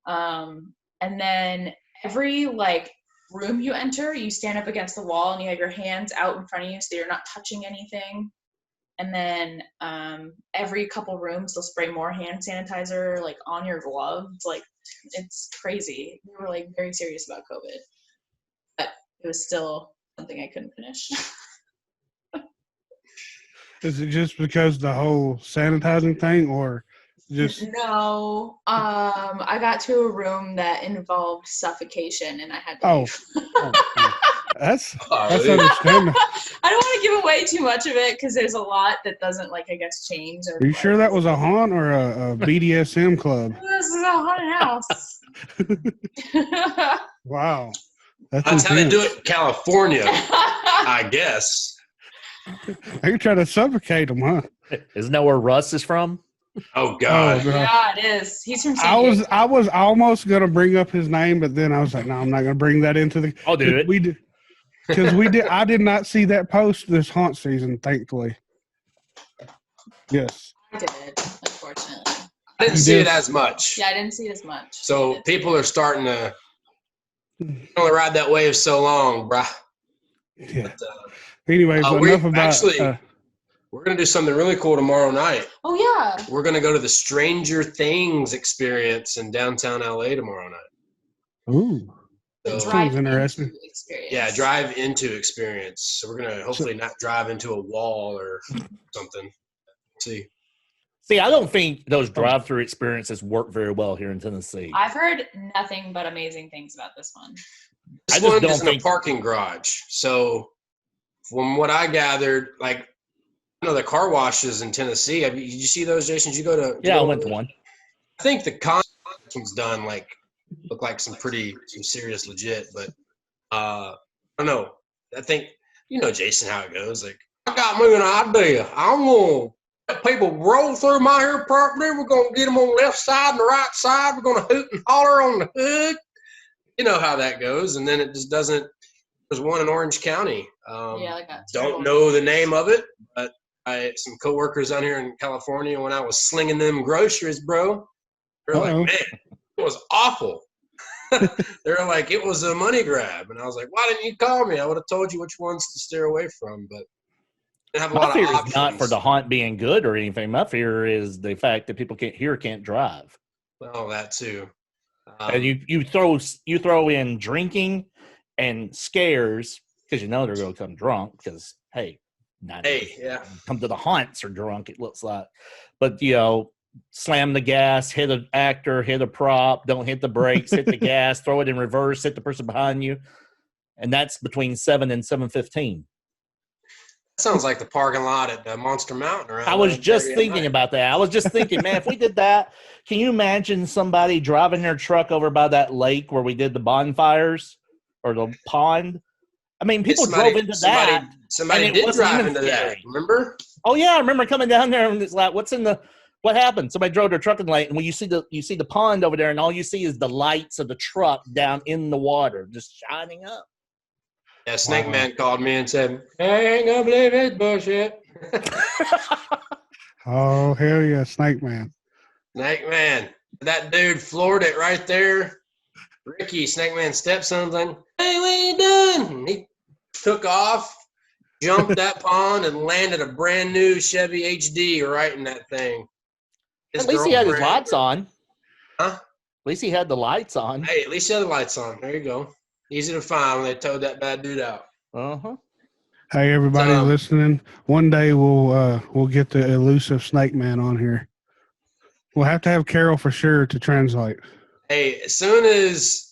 And then every like room you enter, you stand up against the wall and you have your hands out in front of you so you're not touching anything. And then every couple rooms they'll spray more hand sanitizer like on your gloves. Like it's crazy. They were like very serious about COVID, but it was still something I couldn't finish. Is it just because the whole sanitizing thing, or Just No. I got to a room that involved suffocation, and I had to oh, leave. that's Golly. understandable. I don't want to give away too much of it because there's a lot that doesn't, like, I guess, change. Or Are you sure that was a haunt or a BDSM club? This is a haunted house. Wow, that's That's how they do intense. it in California, I guess. They try to suffocate them, huh? Isn't that where Russ is from? Oh God. Oh, no. Yeah, it is. He's from San Diego. I was almost gonna bring up his name, but then I was like, no, I'm not gonna bring that into the. I'll do it. We did because we did. I did not see that post this haunt season, thankfully. Yes. I did, unfortunately. I didn't You see did? it as much. Yeah, I didn't see it as much. So people are starting to only ride that wave so long, bruh. Yeah. But, Anyways, we enough about. actually we're gonna do something really cool tomorrow night. Oh yeah. We're gonna go to the Stranger Things experience in downtown LA tomorrow night. Ooh. So, Sounds interesting. into experience. yeah, drive into experience. So we're gonna hopefully not drive into a wall or something. See. See, I don't think those drive-through experiences work very well here in Tennessee. I've heard nothing but amazing things about this one. This I just one don't is in a think- parking garage. So from what I gathered, like I know the car washes in Tennessee. Did you see those, Jason? Did you go to? Yeah, I went to one. I think the costumes done look like some serious legit, but I don't know. I think Jason how it goes. Like I got me an idea. I'm gonna let people roll through my here property. We're gonna get them on the left side and the right side. We're gonna hoot and holler on the hood. You know how that goes, and then it just doesn't. There's one in Orange County. Yeah, like that. Don't know the name of it, but some coworkers down here in California when I was slinging them groceries, bro. They're like, man, it was awful. They're like, it was a money grab, and I was like, why didn't you call me? I would have told you which ones to steer away from, but I have a My lot of fear options. is not for the haunt being good or anything. My fear is the fact that people can't drive. Well, that too. And you throw in drinking and scares because they're going to come drunk because hey, yeah. come to the haunts are drunk. It looks like, but slam the gas, hit an actor, hit a prop, don't hit the brakes, hit the gas, throw it in reverse, hit the person behind you, and that's between 7 and 7:15. Sounds like the parking lot at Monster Mountain. Around I was just Saturday thinking night. about that. I was just thinking, man, if we did that, can you imagine somebody driving their truck over by that lake where we did the bonfires or the pond? I mean, people drove into that. Somebody and it did wasn't drive even into that. scary. Remember? Oh yeah, I remember coming down there and it's like, what happened? Somebody drove their truck in late, and when you see the pond over there, and all you see is the lights of the truck down in the water, just shining up. Yeah, Snake Man called me and said, I ain't gonna believe it's bullshit. Oh, hell yeah, Snake Man. Snake Man. That dude floored it right there. Ricky, Snake Man's stepson's like, hey, what you doing? And he took off, jumped that pond, and landed a brand new Chevy HD right in that thing. At least he had his girlfriend- lights on. Huh? At least he had the lights on. Hey, at least he had the lights on. There you go. Easy to find when they towed that bad dude out. Uh-huh. Hey, everybody listening. One day we'll get the elusive Snake Man on here. We'll have to have Carroll for sure to translate. Hey, as soon as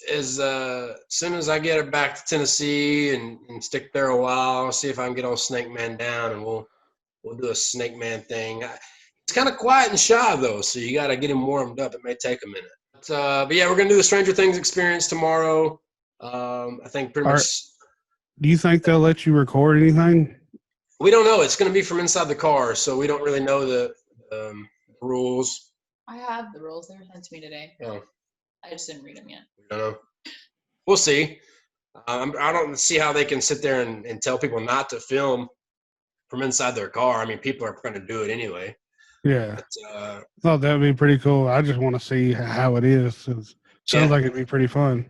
I get it back to Tennessee and stick there a while, I'll see if I can get old Snake Man down, and we'll do a Snake Man thing. It's kind of quiet and shy though, so you got to get him warmed up. It may take a minute, but yeah, we're gonna do the Stranger Things experience tomorrow. I think pretty much. Do you think they'll let you record anything? We don't know. It's gonna be from inside the car, so we don't really know the rules. I have the rules. They were sent to me today. Oh. I just didn't read them yet. We don't know. We'll see. I don't see how they can sit there and tell people not to film from inside their car. I mean, people are going to do it anyway. Yeah. But, Oh, that'd be pretty cool. I just want to see how it is. It sounds like it'd be pretty fun.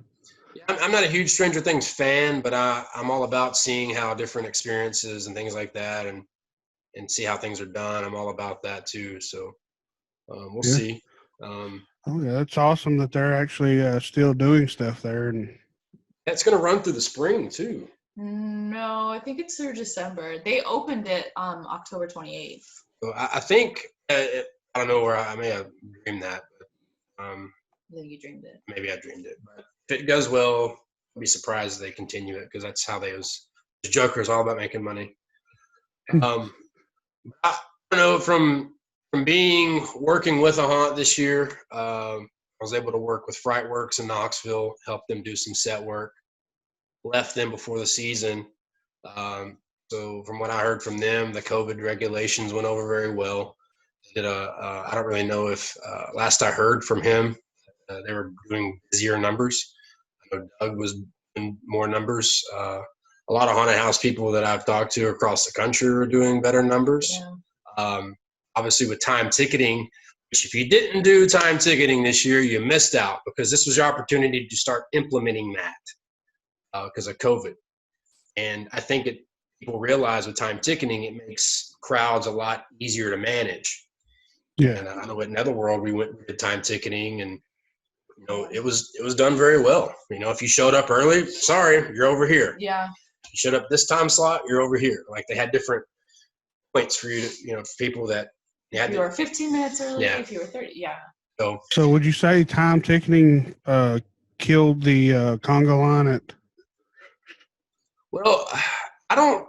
yeah, I'm not a huge Stranger Things fan, but I'm all about seeing how different experiences and things like that and see how things are done. I'm all about that too. So we'll see. Oh yeah, it's awesome that they're actually still doing stuff there, and It's going to run through the spring too. No, I think it's through December. They opened it October 28th. So I think I don't know where I may have dreamed that, but I think you dreamed it. maybe I dreamed it. But if it goes well, I'll be surprised if they continue it because that's how they was. The Joker is all about making money. I don't know from working with a haunt this year. I was able to work with Frightworks in Knoxville, help them do some set work. Left them before the season. So from what I heard from them, the COVID regulations went over very well. Did I don't really know if last I heard from him, they were doing busier numbers. I know Doug was doing more numbers. A lot of haunted house people that I've talked to across the country are doing better numbers. Yeah. Obviously with time ticketing, which if you didn't do time ticketing this year, you missed out because this was your opportunity to start implementing that because of COVID. And I think people realize with time ticketing, it makes crowds a lot easier to manage. Yeah. And I know in Netherworld, we did time ticketing and, it was done very well. If you showed up early, sorry, you're over here. Yeah. If you showed up this time slot, you're over here. Like they had different points for you to, for people that you had If you were 15 minutes early, Yeah. if you were 30, yeah. So would you say time ticketing killed the Congo line at? Well, I don't.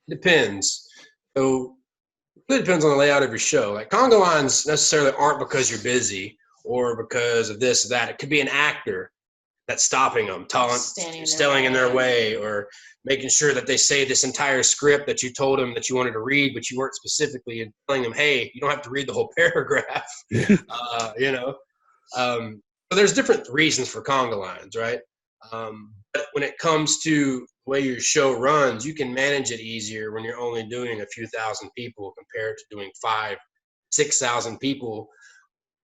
Depends. So it really depends on the layout of your show. Like conga lines necessarily aren't because you're busy or because of this or that. It could be an actor that's stopping them, standing in their way, or making sure that they say this entire script that you told them that you wanted to read, but you weren't specifically, and telling them, hey, you don't have to read the whole paragraph. So there's different reasons for conga lines, right? But when it comes to the way your show runs, you can manage it easier when you're only doing a few thousand people compared to doing 5,000-6,000 people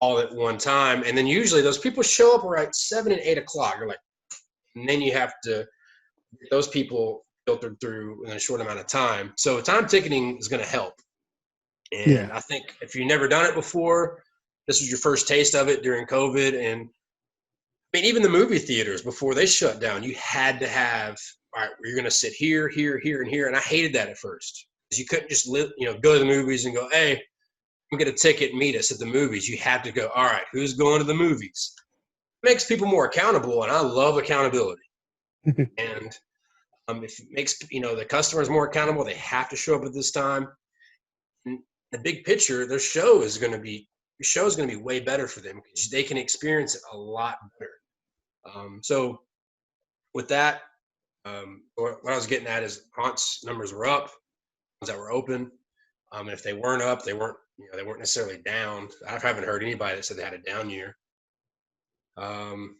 all at one time. And then usually those people show up around 7 and 8 o'clock. You're like, and then you have to get those people filtered through in a short amount of time. So time ticketing is going to help. And I think if you've never done it before, this was your first taste of it during COVID. And I mean, even the movie theaters before they shut down, you had to have, all right, you're going to sit here, here, here, and here. And I hated that at go to the movies and go, hey, I'm get a ticket and meet us at the movies. You have to go, all right, who's going to the movies? It makes people more accountable, and I love accountability. And if it makes the customers more accountable, they have to show up at this time. And the big picture, their show is going to be way better for them because they can experience it a lot better. So with that, what I was getting at is haunts numbers were up, ones that were open. And if they weren't up, they weren't necessarily down. I haven't heard anybody that said they had a down year. And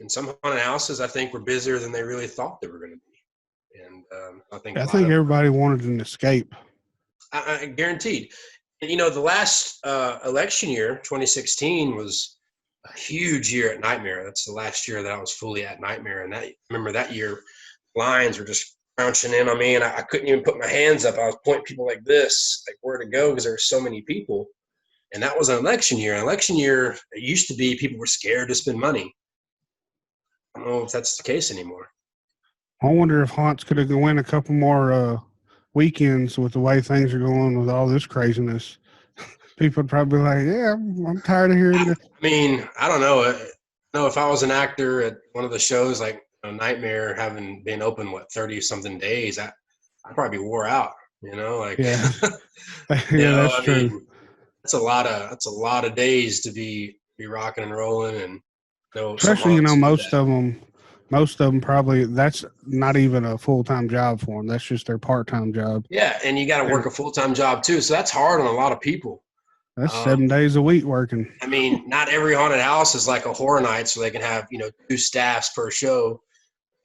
some haunted houses, I think, were busier than they really thought they were going to be. And I think everybody wanted an escape. I guaranteed. And the last election year, 2016, was a huge year at Nightmare. That's the last year that I was fully at Nightmare. And I remember that year, lines were just crunching in on me, and I couldn't even put my hands up. I was pointing people like this, like where to go, because there were so many people. And that was an election year. An election year, it used to be people were scared to spend money. I don't know if that's the case anymore. I wonder if haunts could have went a couple more weekends with the way things are going with all this craziness. People would probably be like, yeah, I'm tired of hearing this. I mean, I don't know. If I was an actor at one of the shows, like Nightmare, having been open 30-something days, I'd probably be wore out. Yeah, that's true. That's a lot of days to be rocking and rolling, and especially most of them probably that's not even a full-time job for them. That's just their part-time job. Yeah, and you got to work a full-time job too, so that's hard on a lot of people. That's 7 days a week working. I mean, not every haunted house is like a Horror Night, so they can have 2 staffs per show,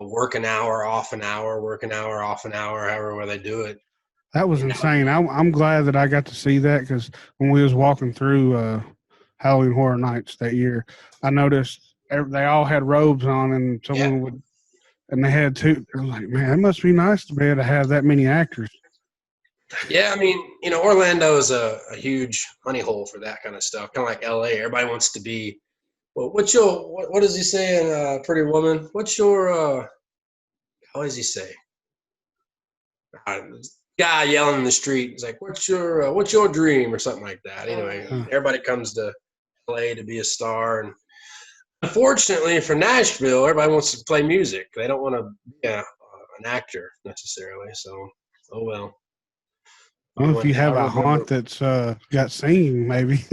work an hour, off an hour, work an hour, off an hour, however they do it. That was insane. I'm glad that I got to see that, because when we was walking through Halloween Horror Nights that year, I noticed they all had robes on, and someone would, and they had 2. I was like, man, it must be nice to be able to have that many actors. Yeah, I mean, Orlando is a huge honey hole for that kind of stuff. Kind of like LA. Everybody wants to be. Well, what does he say in Pretty Woman? What's your? How does he say? guy yelling in the street. He's like, what's your dream or something like that. Anyway, everybody comes to LA to be a star. And unfortunately for Nashville, everybody wants to play music. They don't want to be an actor necessarily. So, oh well. I don't know if you have a haunt that's got singing, maybe.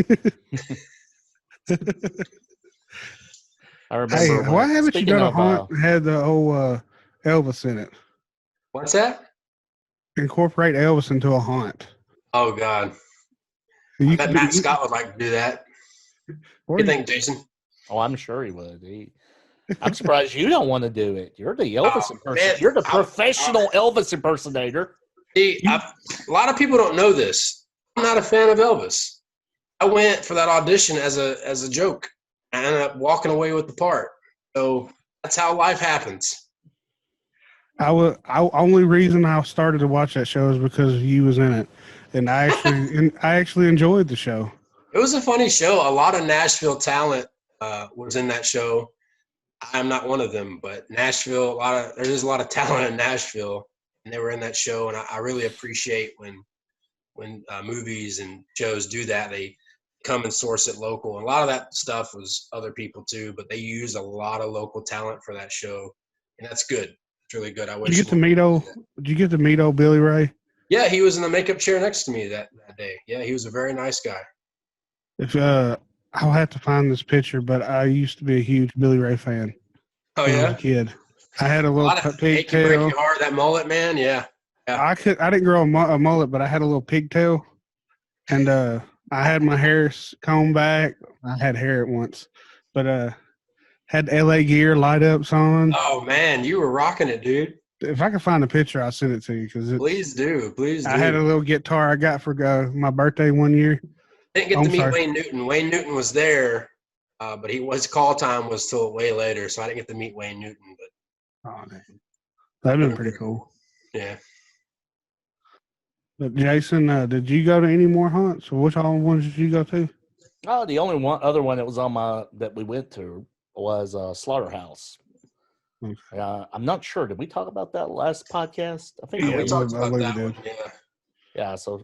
I remember. Hey, why haven't you done a haunt of, that had the old Elvis in it? What's that? Incorporate Elvis into a haunt. Oh, God. I bet Matt Scott would like to do that. What do you think, Jason? Oh, I'm sure he would. I'm surprised you don't want to do it. You're the Elvis impersonator. You're the professional Elvis impersonator. See, a lot of people don't know this. I'm not a fan of Elvis. I went for that audition as a joke. I ended up walking away with the part. So that's how life happens. Only reason I started to watch that show is because you was in it, and I actually enjoyed the show. It was a funny show. A lot of Nashville talent was in that show. I'm not one of them, but Nashville, there's a lot of talent in Nashville, and they were in that show. And I really appreciate when movies and shows do that. They come and source it local. And a lot of that stuff was other people too, but they use a lot of local talent for that show, and that's good. It's really good. Did you get to meet old Billy Ray? Yeah, he was in the makeup chair next to me that day. Yeah, he was a very nice guy. If I'll have to find this picture, but I used to be a huge Billy Ray fan. Oh when yeah, I was a kid. I had a little pigtail. Break your heart, that mullet, man. Yeah. I didn't grow a mullet, but I had a little pigtail, and I had my hair combed back. I had hair at once, but had LA Gear light ups on. Oh man, you were rocking it, dude. If I can find a picture, I'll send it to you. Please do. I had a little guitar I got for my birthday one year. Didn't get to meet Wayne Newton. Wayne Newton was there, but his call time was till way later, so I didn't get to meet Wayne Newton. But that'd been pretty cool. Yeah. But Jason, did you go to any more haunts? Or which all ones did you go to? Oh, the only other one that was that we went to was Slaughterhouse. Okay. I'm not sure. Did we talk about that last podcast? I think we talked about that one. Yeah. So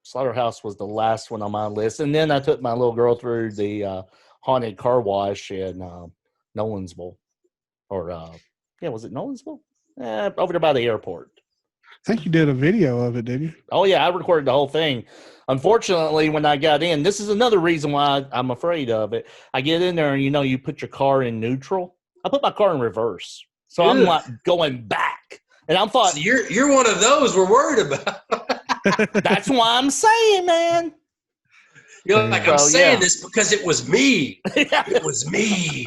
Slaughterhouse was the last one on my list, and then I took my little girl through the haunted car wash in Nolensville, or was it Nolensville? Over there by the airport. I think you did a video of it, did you? Oh yeah, I recorded the whole thing. Unfortunately, when I got in, this is another reason why I'm afraid of it. I get in there and you put your car in neutral. I put my car in reverse, so I'm like going back, and I'm thought so you're one of those we're worried about. That's why I'm saying, man. You're like, I'm saying this because it was me. It was me.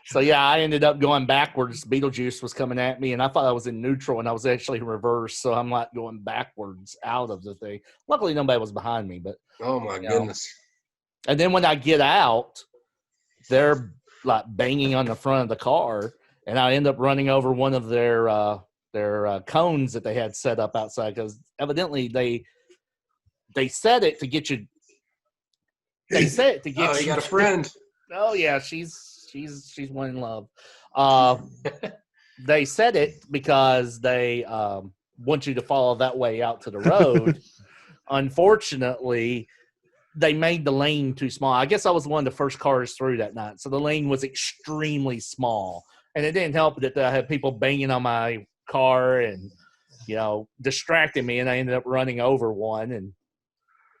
So yeah, I ended up going backwards. Beetlejuice was coming at me, and I thought I was in neutral, and I was actually in reverse. So I'm like going backwards out of the thing. Luckily, nobody was behind me. But oh my goodness! And then when I get out, they're like banging on the front of the car, and I end up running over one of their cones that they had set up outside, because evidently they set it to get you. They set it to get you. You got a friend. Oh yeah, she's one in love. They said it because they want you to follow that way out to the road. Unfortunately, they made the lane too small. I guess I was one of the first cars through that night, so the lane was extremely small, and it didn't help that I had people banging on my car and distracting me, and I ended up running over one. And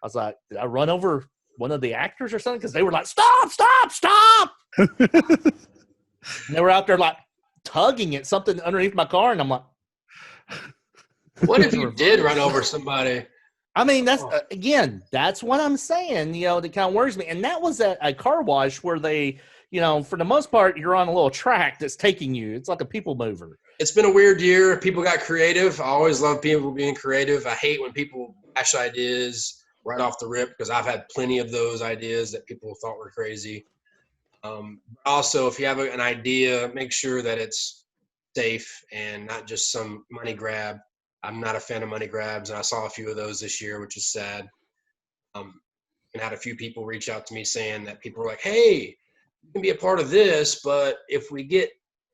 I was like, did I run over one of the actors or something? Because they were like, stop. And they were out there like tugging at something underneath my car, and I'm like, what if you did run over somebody? I mean, that's that's what I'm saying, that kind of worries me. And that was at a car wash where they, for the most part, you're on a little track that's taking you. It's like a people mover. It's been a weird year. People got creative. I always love people being creative. I hate when people bash ideas right off the rip, because I've had plenty of those ideas that people thought were crazy. Also, if you have an idea, make sure that it's safe and not just some money grab. I'm not a fan of money grabs, and I saw a few of those this year, which is sad. And had a few people reach out to me saying that people were like, hey, you can be a part of this, but if we get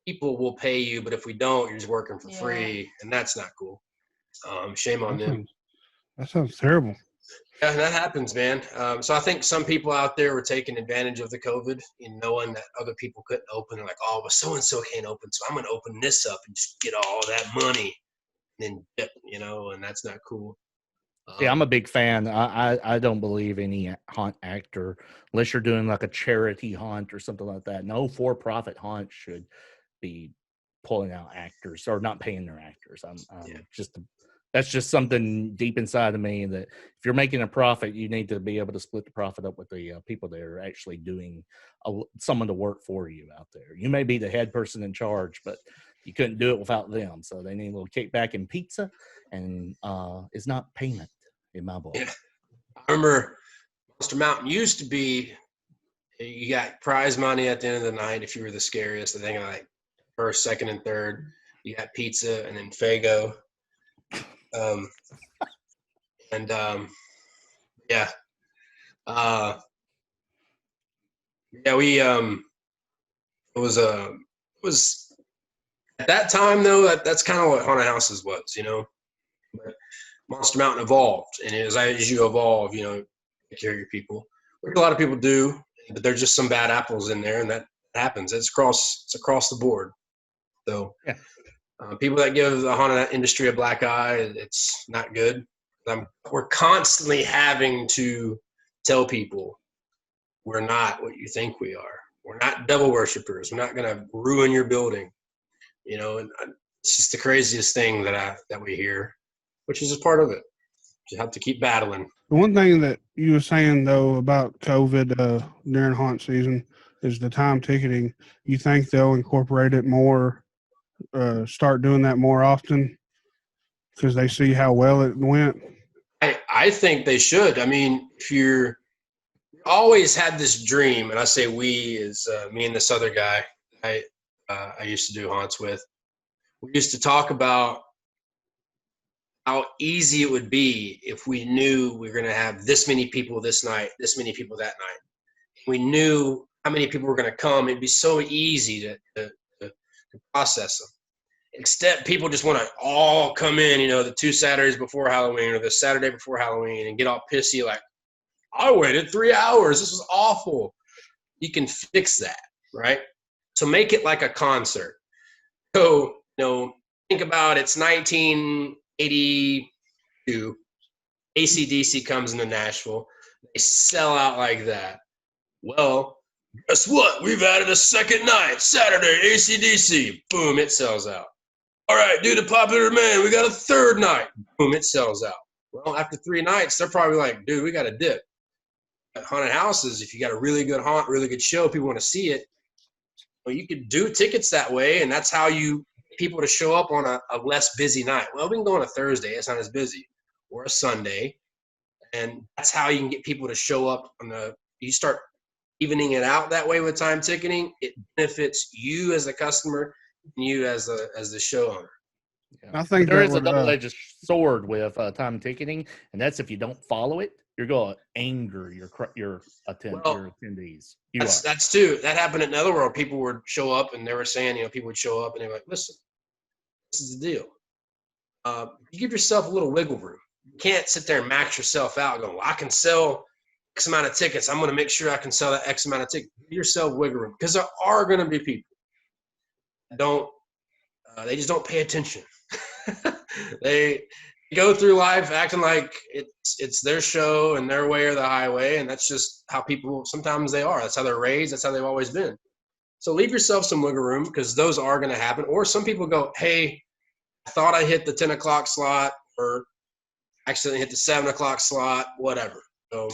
people, we'll pay you, but if we don't, you're just working for free, and that's not cool. Shame on them. That sounds terrible. Yeah, that happens, man. So I think some people out there were taking advantage of the COVID and knowing that other people couldn't open. They're like, oh, well, so-and-so can't open, so I'm going to open this up and just get all that money and then dip, and that's not cool. Yeah, I'm a big fan. I don't believe any haunt actor, unless you're doing like a charity haunt or something like that. No for-profit haunt should be pulling out actors or not paying their actors. That's just something deep inside of me that if you're making a profit, you need to be able to split the profit up with the people that are actually doing someone to work for you out there. You may be the head person in charge, but you couldn't do it without them. So they need a little kickback in pizza, and it's not payment in my book. Yeah. I remember Monster Mountain used to be, you got prize money at the end of the night if you were the scariest. I think like first, second, and third. You got pizza and then Fago. Yeah. We it was at that time though, that's kind of what haunted houses was, But Monster Mountain evolved, and as you evolve, take care of your people, which a lot of people do, but there's just some bad apples in there, and that happens. It's across the board. So yeah. People that give the haunted industry a black eye, it's not good. We're constantly having to tell people we're not what you think we are. We're not devil worshipers. We're not going to ruin your building. And it's just the craziest thing that we hear, which is a part of it. You have to keep battling. The one thing that you were saying though about COVID during haunt season is the time ticketing. You think they'll incorporate it more, start doing that more often because they see how well it went? I think they should. I mean, if you're always had this dream, and I say we is me and this other guy I used to do haunts with. We used to talk about how easy it would be if we knew we were going to have this many people this night, this many people that night. We knew how many people were going to come. It'd be so easy to process them. Except people just want to all come in, the 2 Saturdays before Halloween or the Saturday before Halloween and get all pissy like, I waited 3 hours. This was awful. You can fix that, right? So make it like a concert. So, think about it's 1982. AC/DC comes into Nashville. They sell out like that. Well, guess what? We've added a second night, Saturday, AC/DC. Boom, it sells out. All right, due to popular demand, we got a third night. Boom, it sells out. Well, after 3 nights, they're probably like, dude, we got a dip. At haunted houses, if you got a really good haunt, really good show, people want to see it, well, you could do tickets that way, and that's how you get people to show up on a less busy night. Well, we can go on a Thursday. It's not as busy. Or a Sunday. And that's how you can get people to show up you start evening it out that way with time ticketing. It benefits you as a customer and you as the show owner. Yeah. I think there is a double-edged sword with time ticketing, and that's if you don't follow it, you're going to anger your attendees. That's too. That happened in Netherworld. People would show up, and they were saying, people would show up, and they were like, "Listen, this is the deal. You give yourself a little wiggle room. You can't sit there and max yourself out. And go, well, I can sell X amount of tickets. I'm going to make sure I can sell that X amount of tickets. Give yourself wiggle room because there are going to be people that they just don't pay attention. They go through life acting like it's their show and their way or the highway, and that's just how people sometimes they are. That's how they're raised. That's how they've always been. So leave yourself some wiggle room because those are going to happen. Or some people go, hey, I thought I hit the 10 o'clock slot or accidentally hit the 7 o'clock slot, whatever. So,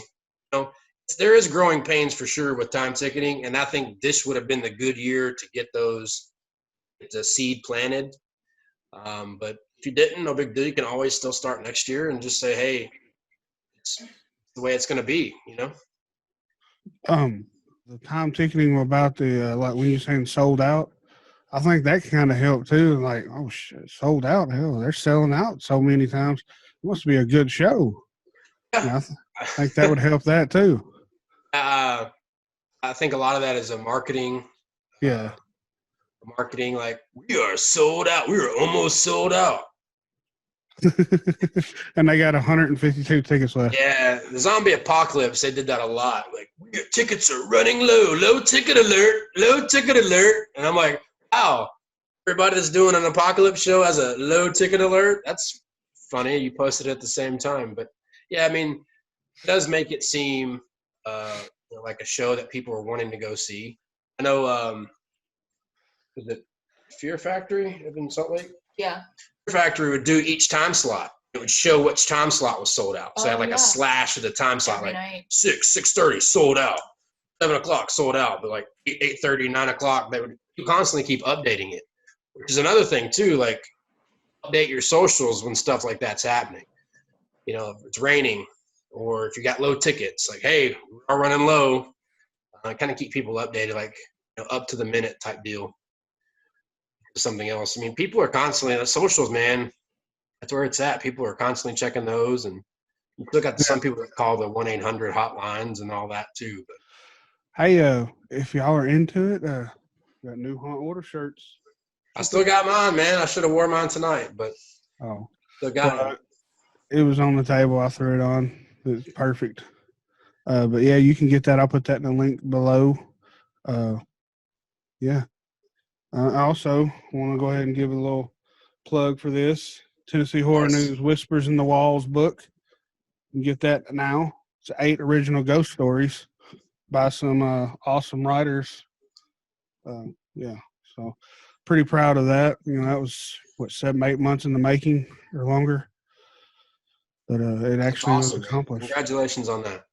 there is growing pains for sure with time ticketing, and I think this would have been the good year to get the seed planted. But if you didn't, no big deal. You can always still start next year and just say, hey, it's the way it's going to be, The time ticketing about the like when you're saying sold out, I think that kind of helped too. Like, oh shit, sold out. Hell, they're selling out so many times. It must be a good show. Yeah. I think that would help that too. I think a lot of that is a marketing. Yeah. Marketing, like, we are sold out. We are almost sold out. And they got 152 tickets left. Yeah, the zombie apocalypse, they did that a lot. Like, your tickets are running low. Low ticket alert. Low ticket alert. And I'm like, wow, everybody that's doing an apocalypse show has a low ticket alert? That's funny. You posted it at the same time. But, yeah, I mean, it does make it seem like a show that people are wanting to go see. I know, was it Fear Factory up in Salt Lake? Yeah. Fear Factory would do each time slot. It would show which time slot was sold out. So I had like a slash of the time slot, Every like night. 6:30 sold out, 7 o'clock sold out, but like 8:30, 9 o'clock, they would constantly keep updating it, which is another thing too. Like, update your socials when stuff like that's happening. You know, if it's raining or if you got low tickets, like, hey, we are running low. Kind of keep people updated, like, you know, up to the minute type deal. Something else. I mean, people are constantly on socials, man. That's where it's at. People are constantly checking those, and you still got some people that call the 1-800 hotlines and all that too. But Hey, if y'all are into it, got new Haunt Order shirts. I still got mine, man. I should have wore mine tonight, but still got it. It was on the table. I threw it on. It's perfect. But yeah, you can get that. I'll put that in the link below. Yeah. I also want to go ahead and give a little plug for this Tennessee Horror News Whispers in the Walls book. You can get that now. It's 8 original ghost stories by some awesome writers. Yeah, so pretty proud of that. You know, that was 7-8 months in the making or longer, but it actually was accomplished. Congratulations on that.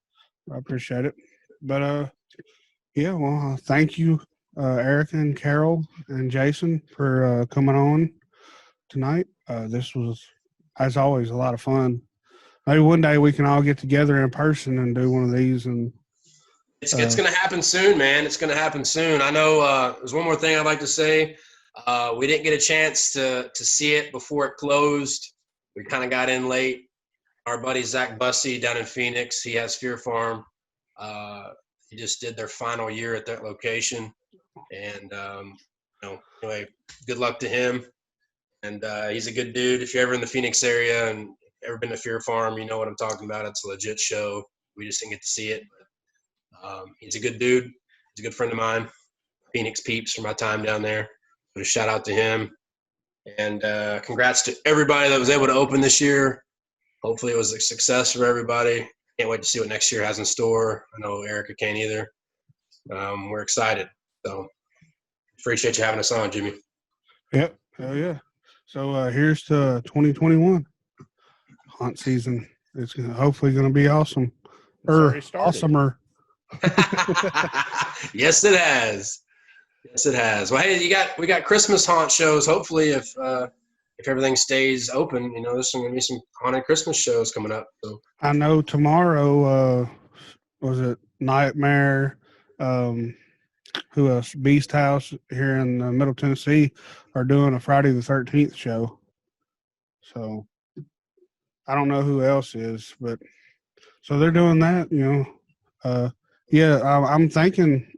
I appreciate it. But yeah, well, thank you, Erica and Carroll and Jason, for coming on tonight. This was, as always, a lot of fun. Maybe one day we can all get together in person and do one of these. And it's going to happen soon, man. It's going to happen soon. I know there's one more thing I'd like to say. We didn't get a chance to see it before it closed. We kind of got in late. Our buddy Zach Bussey down in Phoenix, he has Fear Farm. He just did their final year at that location. And, anyway, good luck to him. And he's a good dude. If you're ever in the Phoenix area and ever been to Fear Farm, you know what I'm talking about. It's a legit show. We just didn't get to see it. But, he's a good dude. He's a good friend of mine. Phoenix peeps from my time down there. So a shout out to him. And congrats to everybody that was able to open this year. Hopefully it was a success for everybody. Can't wait to see what next year has in store. I know Erica can't either. We're excited. So appreciate you having us on, Jimmy. Yep. Hell yeah. So here's to 2021 haunt season. It's hopefully going to be awesome. Awesomer. Yes, it has. Yes, it has. Well, hey, we got Christmas haunt shows. Hopefully, if everything stays open, you know, there's going to be some haunted Christmas shows coming up. So I know tomorrow, was it Nightmare? Who else? Beast House here in Middle Tennessee are doing a Friday the 13th show. So I don't know who else is, but so they're doing that, you know. Yeah, I'm thinking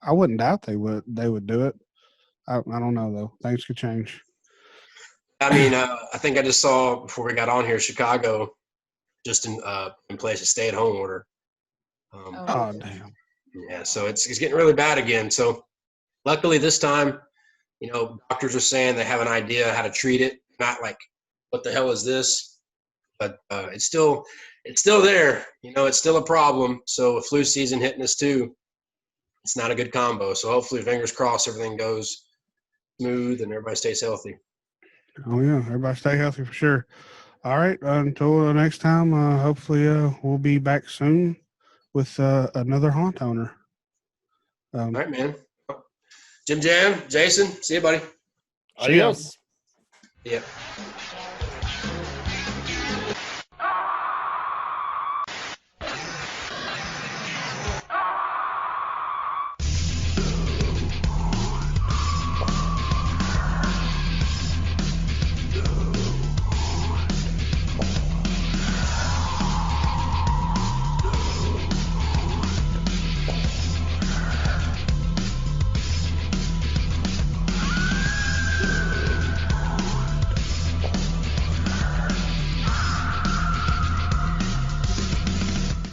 I wouldn't doubt they would do it. I don't know though. Things could change. I mean, I think I just saw before we got on here, Chicago just in place a stay-at-home order. Oh damn. Yeah, so it's getting really bad again. So luckily this time, you know, doctors are saying they have an idea how to treat it. Not like, what the hell is this? But it's still there. You know, it's still a problem. So with flu season hitting us too, it's not a good combo. So hopefully, fingers crossed, everything goes smooth and everybody stays healthy. Oh yeah, everybody stay healthy for sure. All right, until next time, hopefully we'll be back soon with another haunt owner. All right, man. JImJam, Jason, see you, buddy. Adios. Yeah.